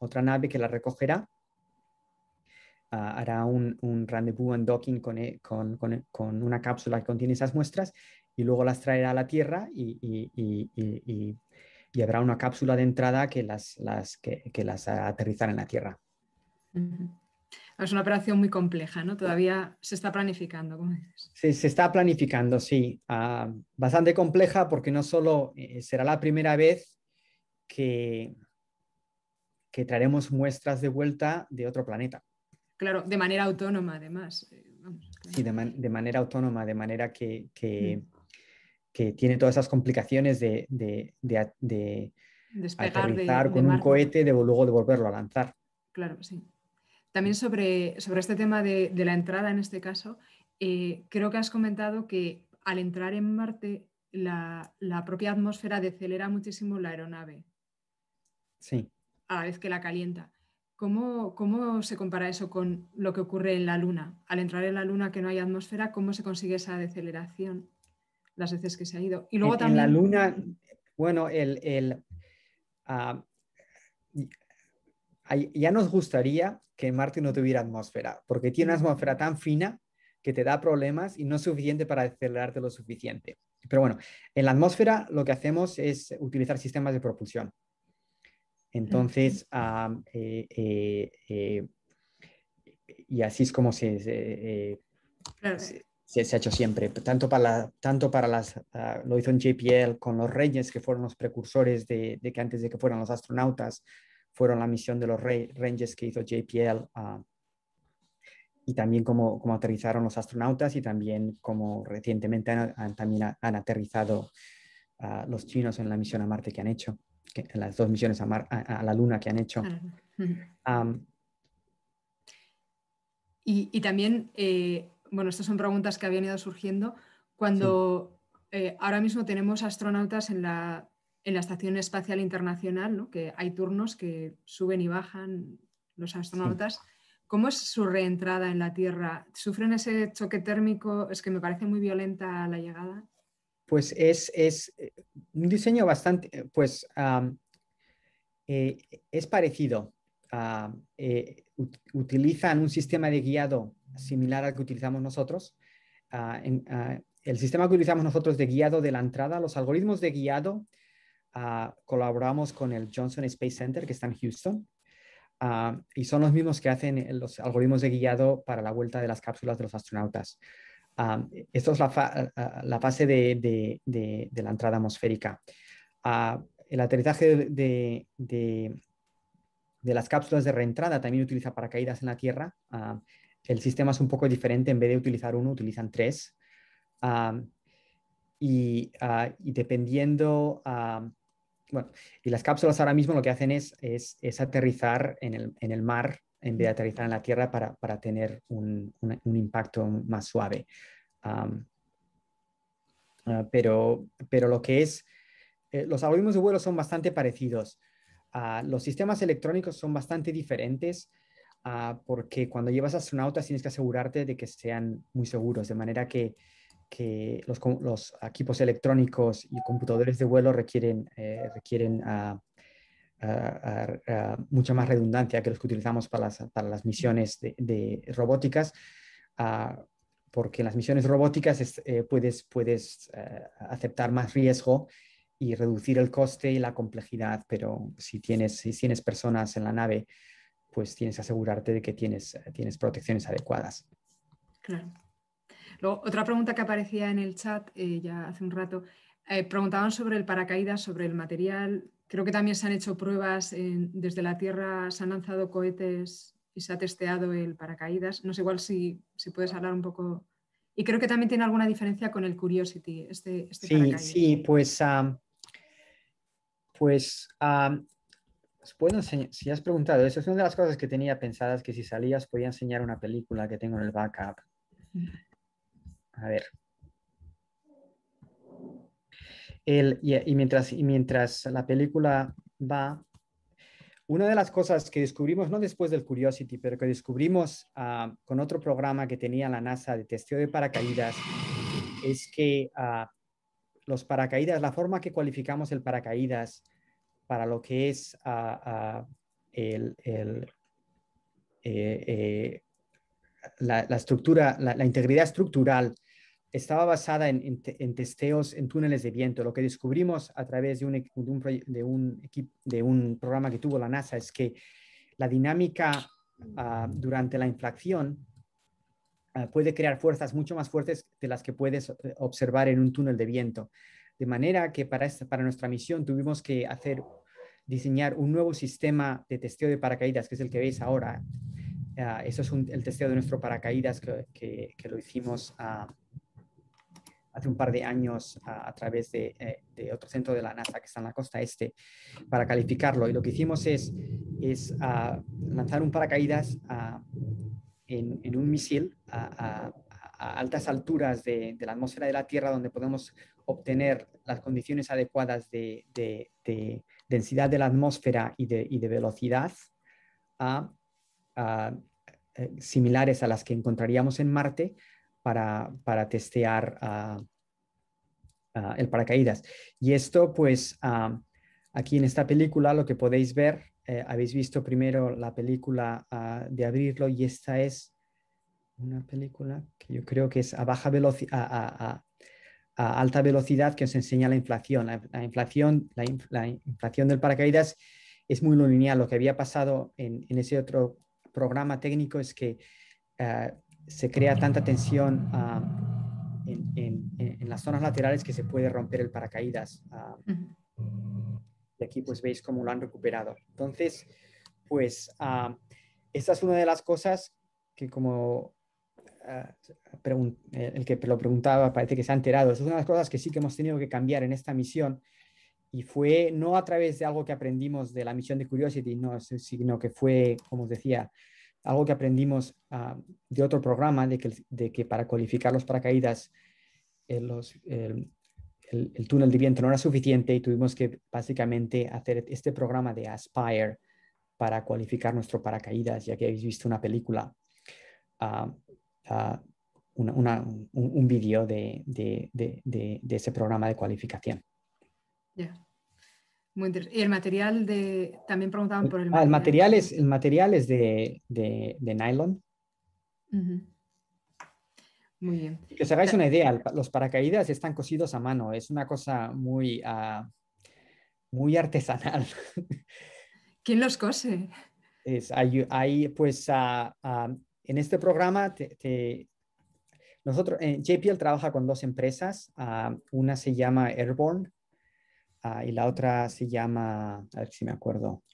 otra nave que las recogerá hará un rendezvous en docking con una cápsula que contiene esas muestras y luego las traerá a la Tierra y habrá una cápsula de entrada que las aterrizará en la Tierra. Es una operación muy compleja, ¿no? Todavía se está planificando, como dices. Se está planificando, sí. Bastante compleja porque no solo será la primera vez que traeremos muestras de vuelta de otro planeta. Claro, de manera autónoma, además. Vamos, claro. Sí, de manera autónoma, de manera que tiene todas esas complicaciones de Despegar aterrizar de con un Marte. cohete, luego devolverlo a lanzar. Claro, sí. También sobre este tema de la entrada, en este caso, creo que has comentado que al entrar en Marte, la propia atmósfera decelera muchísimo la aeronave Sí. a la vez que la calienta. ¿Cómo se compara eso con lo que ocurre en la Luna? Al entrar en la Luna que no hay atmósfera, ¿cómo se consigue esa deceleración las veces que se ha ido? Y luego En la también... Luna, bueno, ya nos gustaría que Marte no tuviera atmósfera, porque tiene una atmósfera tan fina que te da problemas y no es suficiente para acelerarte lo suficiente. Pero bueno, en la atmósfera lo que hacemos es utilizar sistemas de propulsión. Entonces, y así es como Claro, se ha hecho siempre, tanto para lo hizo en JPL con los Rangers, que fueron los precursores de que antes de que fueran los astronautas, fueron la misión de los Rangers que hizo JPL, y también como aterrizaron los astronautas y también como recientemente también han aterrizado los chinos en la misión a Marte que han hecho, en las 2 misiones a la Luna que han hecho. Y también, bueno, estas son preguntas que habían ido surgiendo cuando ahora mismo tenemos astronautas en la Estación Espacial Internacional, ¿no? Que hay turnos que suben y bajan los astronautas. Sí. ¿Cómo es su reentrada en la Tierra? ¿Sufren ese choque térmico? Es que me parece muy violenta la llegada. Pues es un diseño bastante, pues es parecido. Utilizan un sistema de guiado similar al que utilizamos nosotros. El sistema que utilizamos nosotros de guiado de la entrada, los algoritmos de guiado, colaboramos con el Johnson Space Center, que está en Houston, y son los mismos que hacen los algoritmos de guiado para la vuelta de las cápsulas de los astronautas. Esto es la fase de la entrada atmosférica. El aterrizaje de las cápsulas de reentrada también utiliza paracaídas en la Tierra. El sistema es un poco diferente. En vez de utilizar uno, utilizan 3. Y dependiendo... bueno, y las cápsulas ahora mismo lo que hacen es aterrizar en el mar en vez de aterrizar en la Tierra para tener un impacto más suave. Pero lo que es... los algoritmos de vuelo son bastante parecidos. Los sistemas electrónicos son bastante diferentes porque cuando llevas astronautas tienes que asegurarte de que sean muy seguros, de manera que los equipos electrónicos y computadores de vuelo requieren mucha más redundancia que los que utilizamos para las misiones de robóticas, porque en las misiones robóticas puedes aceptar más riesgo y reducir el coste y la complejidad, pero si tienes personas en la nave, pues tienes que asegurarte de que tienes protecciones adecuadas. Claro. Luego, otra pregunta que aparecía en el chat ya hace un rato, preguntaban sobre el paracaídas, sobre el material. Creo que también se han hecho pruebas desde la Tierra, se han lanzado cohetes y se ha testeado el paracaídas. No sé, igual si puedes hablar un poco. Y creo que también tiene alguna diferencia con el Curiosity, este Sí, paracaídas. sí, pues puedo enseñar, si has preguntado, eso es una de las cosas que tenía pensadas, que si salías podía enseñar una película que tengo en el backup. A ver. Mientras la película va, una de las cosas que descubrimos, no después del Curiosity, pero que descubrimos con otro programa que tenía la NASA de testeo de paracaídas, es que los paracaídas, la forma que cualificamos el paracaídas para lo que es la estructura, la integridad estructural estaba basada en testeos en túneles de viento. Lo que descubrimos a través de un programa que tuvo la NASA es que la dinámica durante la inflación puede crear fuerzas mucho más fuertes de las que puedes observar en un túnel de viento. De manera que para nuestra misión tuvimos que diseñar un nuevo sistema de testeo de paracaídas, que es el que veis ahora. Eso es el testeo de nuestro paracaídas que lo hicimos hace un par de años a través de otro centro de la NASA que está en la costa este para calificarlo. Y lo que hicimos es lanzar un paracaídas en un misil a altas alturas de la atmósfera de la Tierra, donde podemos obtener las condiciones adecuadas de densidad de la atmósfera y de velocidad similares a las que encontraríamos en Marte para testear el paracaídas. Y esto, pues, aquí en esta película lo que podéis ver, habéis visto primero la película de abrirlo, y esta es una película que yo creo que es a alta velocidad, que os enseña la inflación. La inflación del paracaídas es muy lineal. Lo que había pasado en ese otro programa técnico es que se crea tanta tensión en las zonas laterales que se puede romper el paracaídas. Y aquí pues veis cómo lo han recuperado. Entonces, pues esta es una de las cosas que, como el que lo preguntaba parece que se ha enterado, es una de las cosas que sí que hemos tenido que cambiar en esta misión, y fue no a través de algo que aprendimos de la misión de Curiosity, no, sino que fue, como os decía, algo que aprendimos de otro programa, de que para cualificar los paracaídas el túnel de viento no era suficiente, y tuvimos que básicamente hacer este programa de Aspire para cualificar nuestro paracaídas, ya que habéis visto una película, un vídeo de ese programa de cualificación. Yeah. Muy interesante. Y el material también preguntaban por el material. El material es de nylon. Muy bien. Que os hagáis una idea, los paracaídas están cosidos a mano. Es una cosa muy, muy artesanal. ¿Quién los cose? Pues, en este programa, nosotros, JPL trabaja con dos empresas. Una se llama Airborne y la otra se llama, a ver si me acuerdo.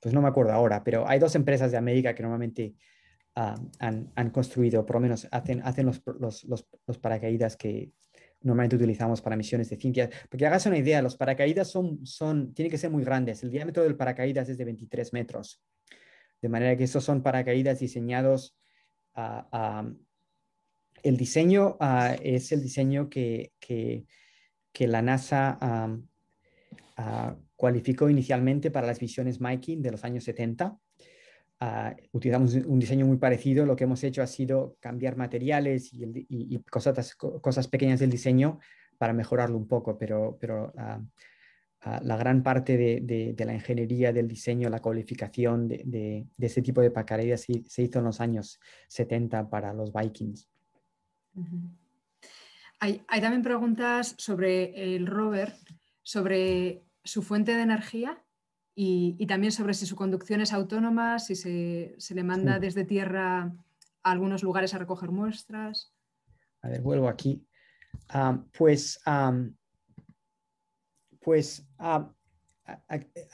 Pues no me acuerdo ahora, pero hay dos empresas de América que normalmente han construido, por lo menos hacen los paracaídas que normalmente utilizamos para misiones de ciencia. Porque hagas una idea, los paracaídas tienen que ser muy grandes. El diámetro del paracaídas es de 23 metros. De manera que estos son paracaídas diseñados. El diseño es el diseño que la NASA cualificó inicialmente para las misiones Viking de los años 70. Utilizamos un diseño muy parecido. Lo que hemos hecho ha sido cambiar materiales y cosas pequeñas del diseño para mejorarlo un poco, pero la gran parte de la ingeniería del diseño, la cualificación de ese tipo de paracaídas se hizo en los años 70 para los Vikings. Hay también preguntas sobre el rover, sobre su fuente de energía y también sobre si su conducción es autónoma, si se le manda desde tierra a algunos lugares a recoger muestras. A ver, vuelvo aquí.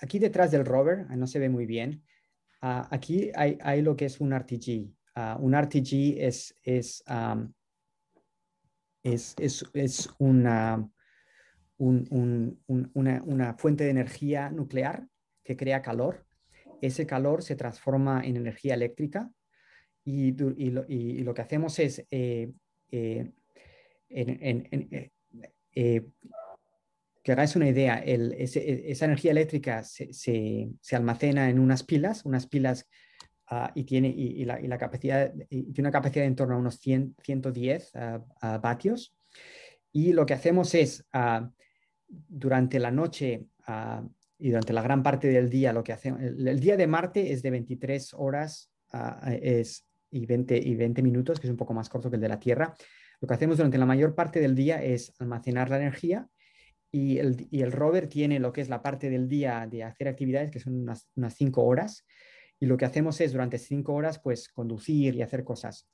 Aquí detrás del rover, no se ve muy bien, aquí hay lo que es un RTG. Un RTG es una fuente de energía nuclear que crea calor. Ese calor se transforma en energía eléctrica, y lo que hacemos es que hagáis una idea, esa energía eléctrica se almacena en unas pilas y tiene la capacidad, tiene una capacidad de en torno a unos 110 vatios. Y lo que hacemos es, durante la noche y durante la gran parte del día, lo que hacemos, el día de Marte es de 23 horas y 20 minutos, que es un poco más corto que el de la Tierra. Lo que hacemos durante la mayor parte del día es almacenar la energía y el rover tiene lo que es la parte del día de hacer actividades, que son unas 5 horas. Y lo que hacemos es durante 5 horas, pues conducir y hacer cosas.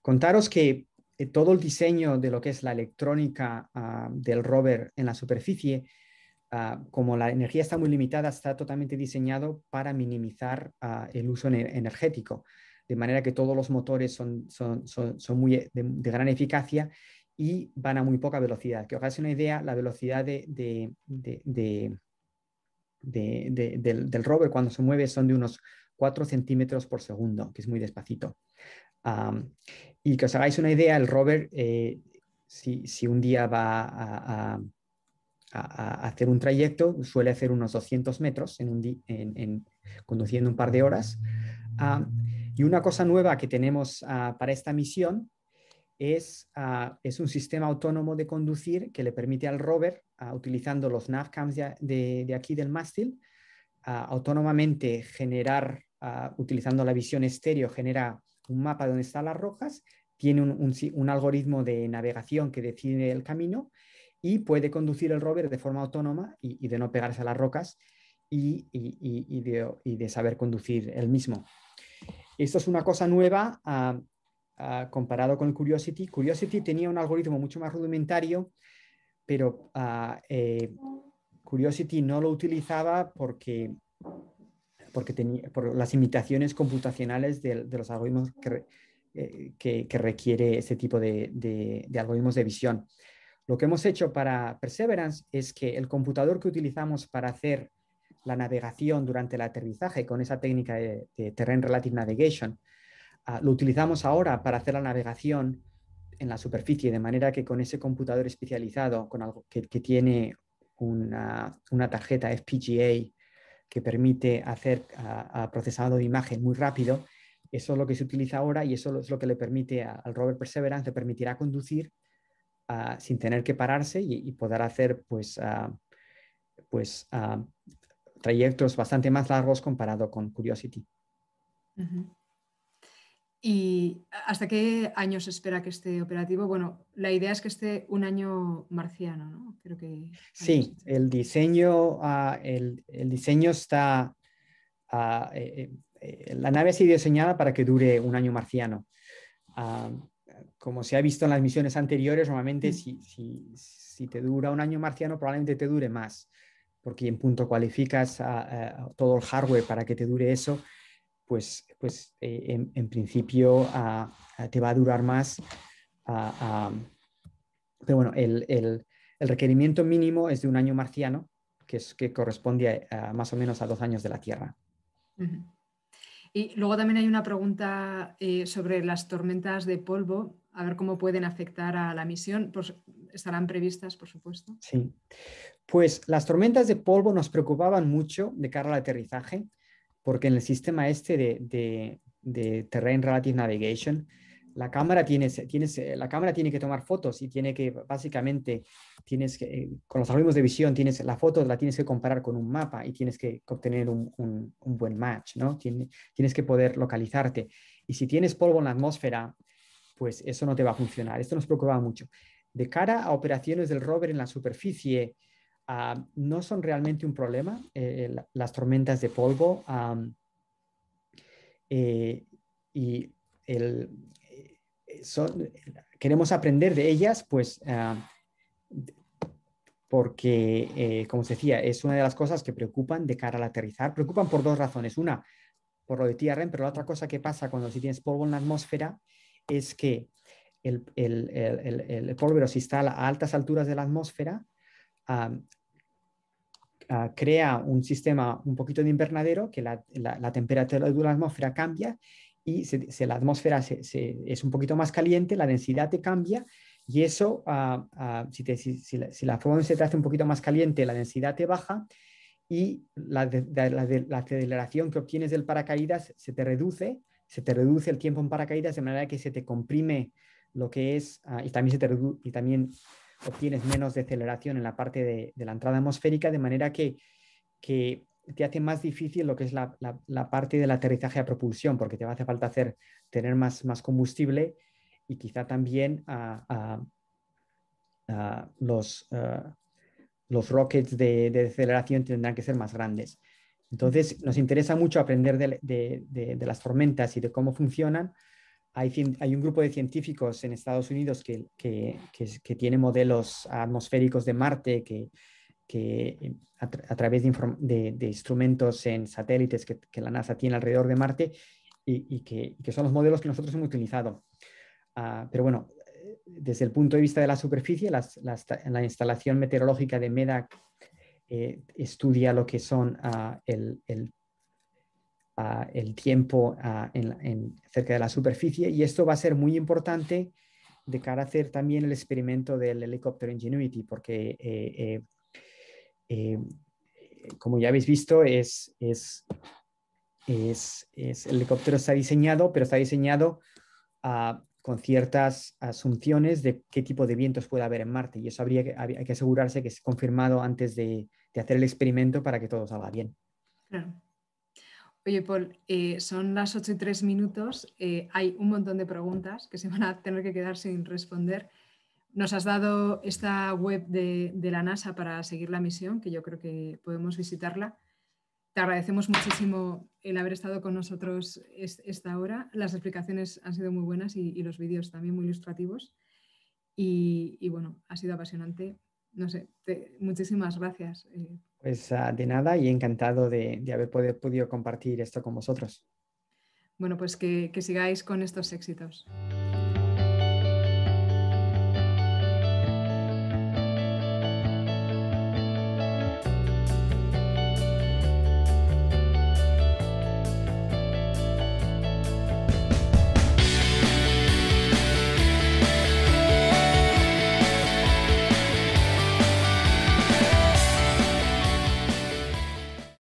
Contaros que todo el diseño de lo que es la electrónica del rover en la superficie, como la energía está muy limitada, está totalmente diseñado para minimizar el uso energético, de manera que todos los motores son muy de gran eficacia y van a muy poca velocidad. Que os hagáis una idea, la velocidad del rover cuando se mueve son de unos 4 centímetros por segundo, que es muy despacito. Y que os hagáis una idea, el rover, si un día va a hacer un trayecto, suele hacer unos 200 metros conduciendo un par de horas. Y una cosa nueva que tenemos para esta misión es un sistema autónomo de conducir que le permite al rover, utilizando los navcams de aquí del mástil, autónomamente generar, utilizando la visión estéreo, genera un mapa de donde están las rocas, tiene un algoritmo de navegación que decide el camino y puede conducir el rover de forma autónoma y de no pegarse a las rocas y de saber conducir él mismo. Esto es una cosa nueva comparado con el Curiosity. Curiosity tenía un algoritmo mucho más rudimentario, pero Curiosity no lo utilizaba por las limitaciones computacionales de los algoritmos que requiere este tipo de algoritmos de visión. Lo que hemos hecho para Perseverance es que el computador que utilizamos para hacer la navegación durante el aterrizaje con esa técnica de Terrain Relative Navigation, lo utilizamos ahora para hacer la navegación en la superficie, de manera que con ese computador especializado con algo que tiene una tarjeta FPGA que permite hacer procesado de imagen muy rápido, eso es lo que se utiliza ahora y eso es lo que le permite al rover Perseverance, le permitirá conducir sin tener que pararse y poder hacer trayectos bastante más largos comparado con Curiosity. Uh-huh. ¿Y hasta qué año se espera que esté operativo? Bueno, la idea es que esté un año marciano, ¿no? Creo que sí, el diseño está... la nave ha sido diseñada para que dure un año marciano. Como se ha visto en las misiones anteriores, normalmente si te dura un año marciano, probablemente te dure más, porque en punto cualificas todo el hardware para que te dure eso, pues en principio te va a durar más. Pero bueno, el requerimiento mínimo es de un año marciano, que corresponde más o menos a 2 años de la Tierra. Uh-huh. Y luego también hay una pregunta sobre las tormentas de polvo, a ver cómo pueden afectar a la misión. Pues estarán previstas, por supuesto. Sí. Pues las tormentas de polvo nos preocupaban mucho de cara al aterrizaje, porque en el sistema de Terrain Relative Navigation, la cámara tiene que tomar fotos y tiene que, básicamente, con los algoritmos de visión, la foto la tienes que comparar con un mapa y tienes que obtener un buen match, ¿no? Tienes que poder localizarte. Y si tienes polvo en la atmósfera, pues eso no te va a funcionar. Esto nos preocupaba mucho. De cara a operaciones del rover en la superficie, no son realmente un problema las tormentas de polvo. Y queremos aprender de ellas, pues, porque, como se decía, es una de las cosas que preocupan de cara al aterrizar. Preocupan por 2 razones. Una, por lo de TRM, pero la otra cosa que pasa cuando si tienes polvo en la atmósfera es que el polvo se instala a altas alturas de la atmósfera, crea un sistema un poquito de invernadero, que la temperatura de la atmósfera cambia y la atmósfera es un poquito más caliente, la densidad te cambia y eso, si la forma se te hace un poquito más caliente, la densidad te baja y la aceleración que obtienes del paracaídas se te reduce el tiempo en paracaídas de manera que se te comprime lo que es, y también obtienes menos deceleración en la parte de la entrada atmosférica, de manera que te hace más difícil lo que es la parte del aterrizaje a propulsión, porque te va a hacer falta tener más combustible y quizá también los rockets de aceleración tendrán que ser más grandes. Entonces, nos interesa mucho aprender de las tormentas y de cómo funcionan. Hay un grupo de científicos en Estados Unidos que tiene modelos atmosféricos de Marte que a través de instrumentos en satélites que la NASA tiene alrededor de Marte y que son los modelos que nosotros hemos utilizado. Pero bueno, desde el punto de vista de la superficie, la instalación meteorológica de MEDAC estudia lo que son el tiempo cerca de la superficie, y esto va a ser muy importante de cara a hacer también el experimento del helicóptero Ingenuity, porque como ya habéis visto, el helicóptero está diseñado, pero está diseñado con ciertas asunciones de qué tipo de vientos puede haber en Marte, y eso hay que asegurarse que es confirmado antes de hacer el experimento para que todo salga bien. Claro. Oye, Paul, son las 8:03. Hay un montón de preguntas que se van a tener que quedar sin responder. Nos has dado esta web de la NASA para seguir la misión, que yo creo que podemos visitarla. Te agradecemos muchísimo el haber estado con nosotros esta hora. Las explicaciones han sido muy buenas y los vídeos también muy ilustrativos. Y bueno, ha sido apasionante. No sé, muchísimas gracias. Pues de nada, y encantado de haber podido compartir esto con vosotros. Bueno, pues que sigáis con estos éxitos.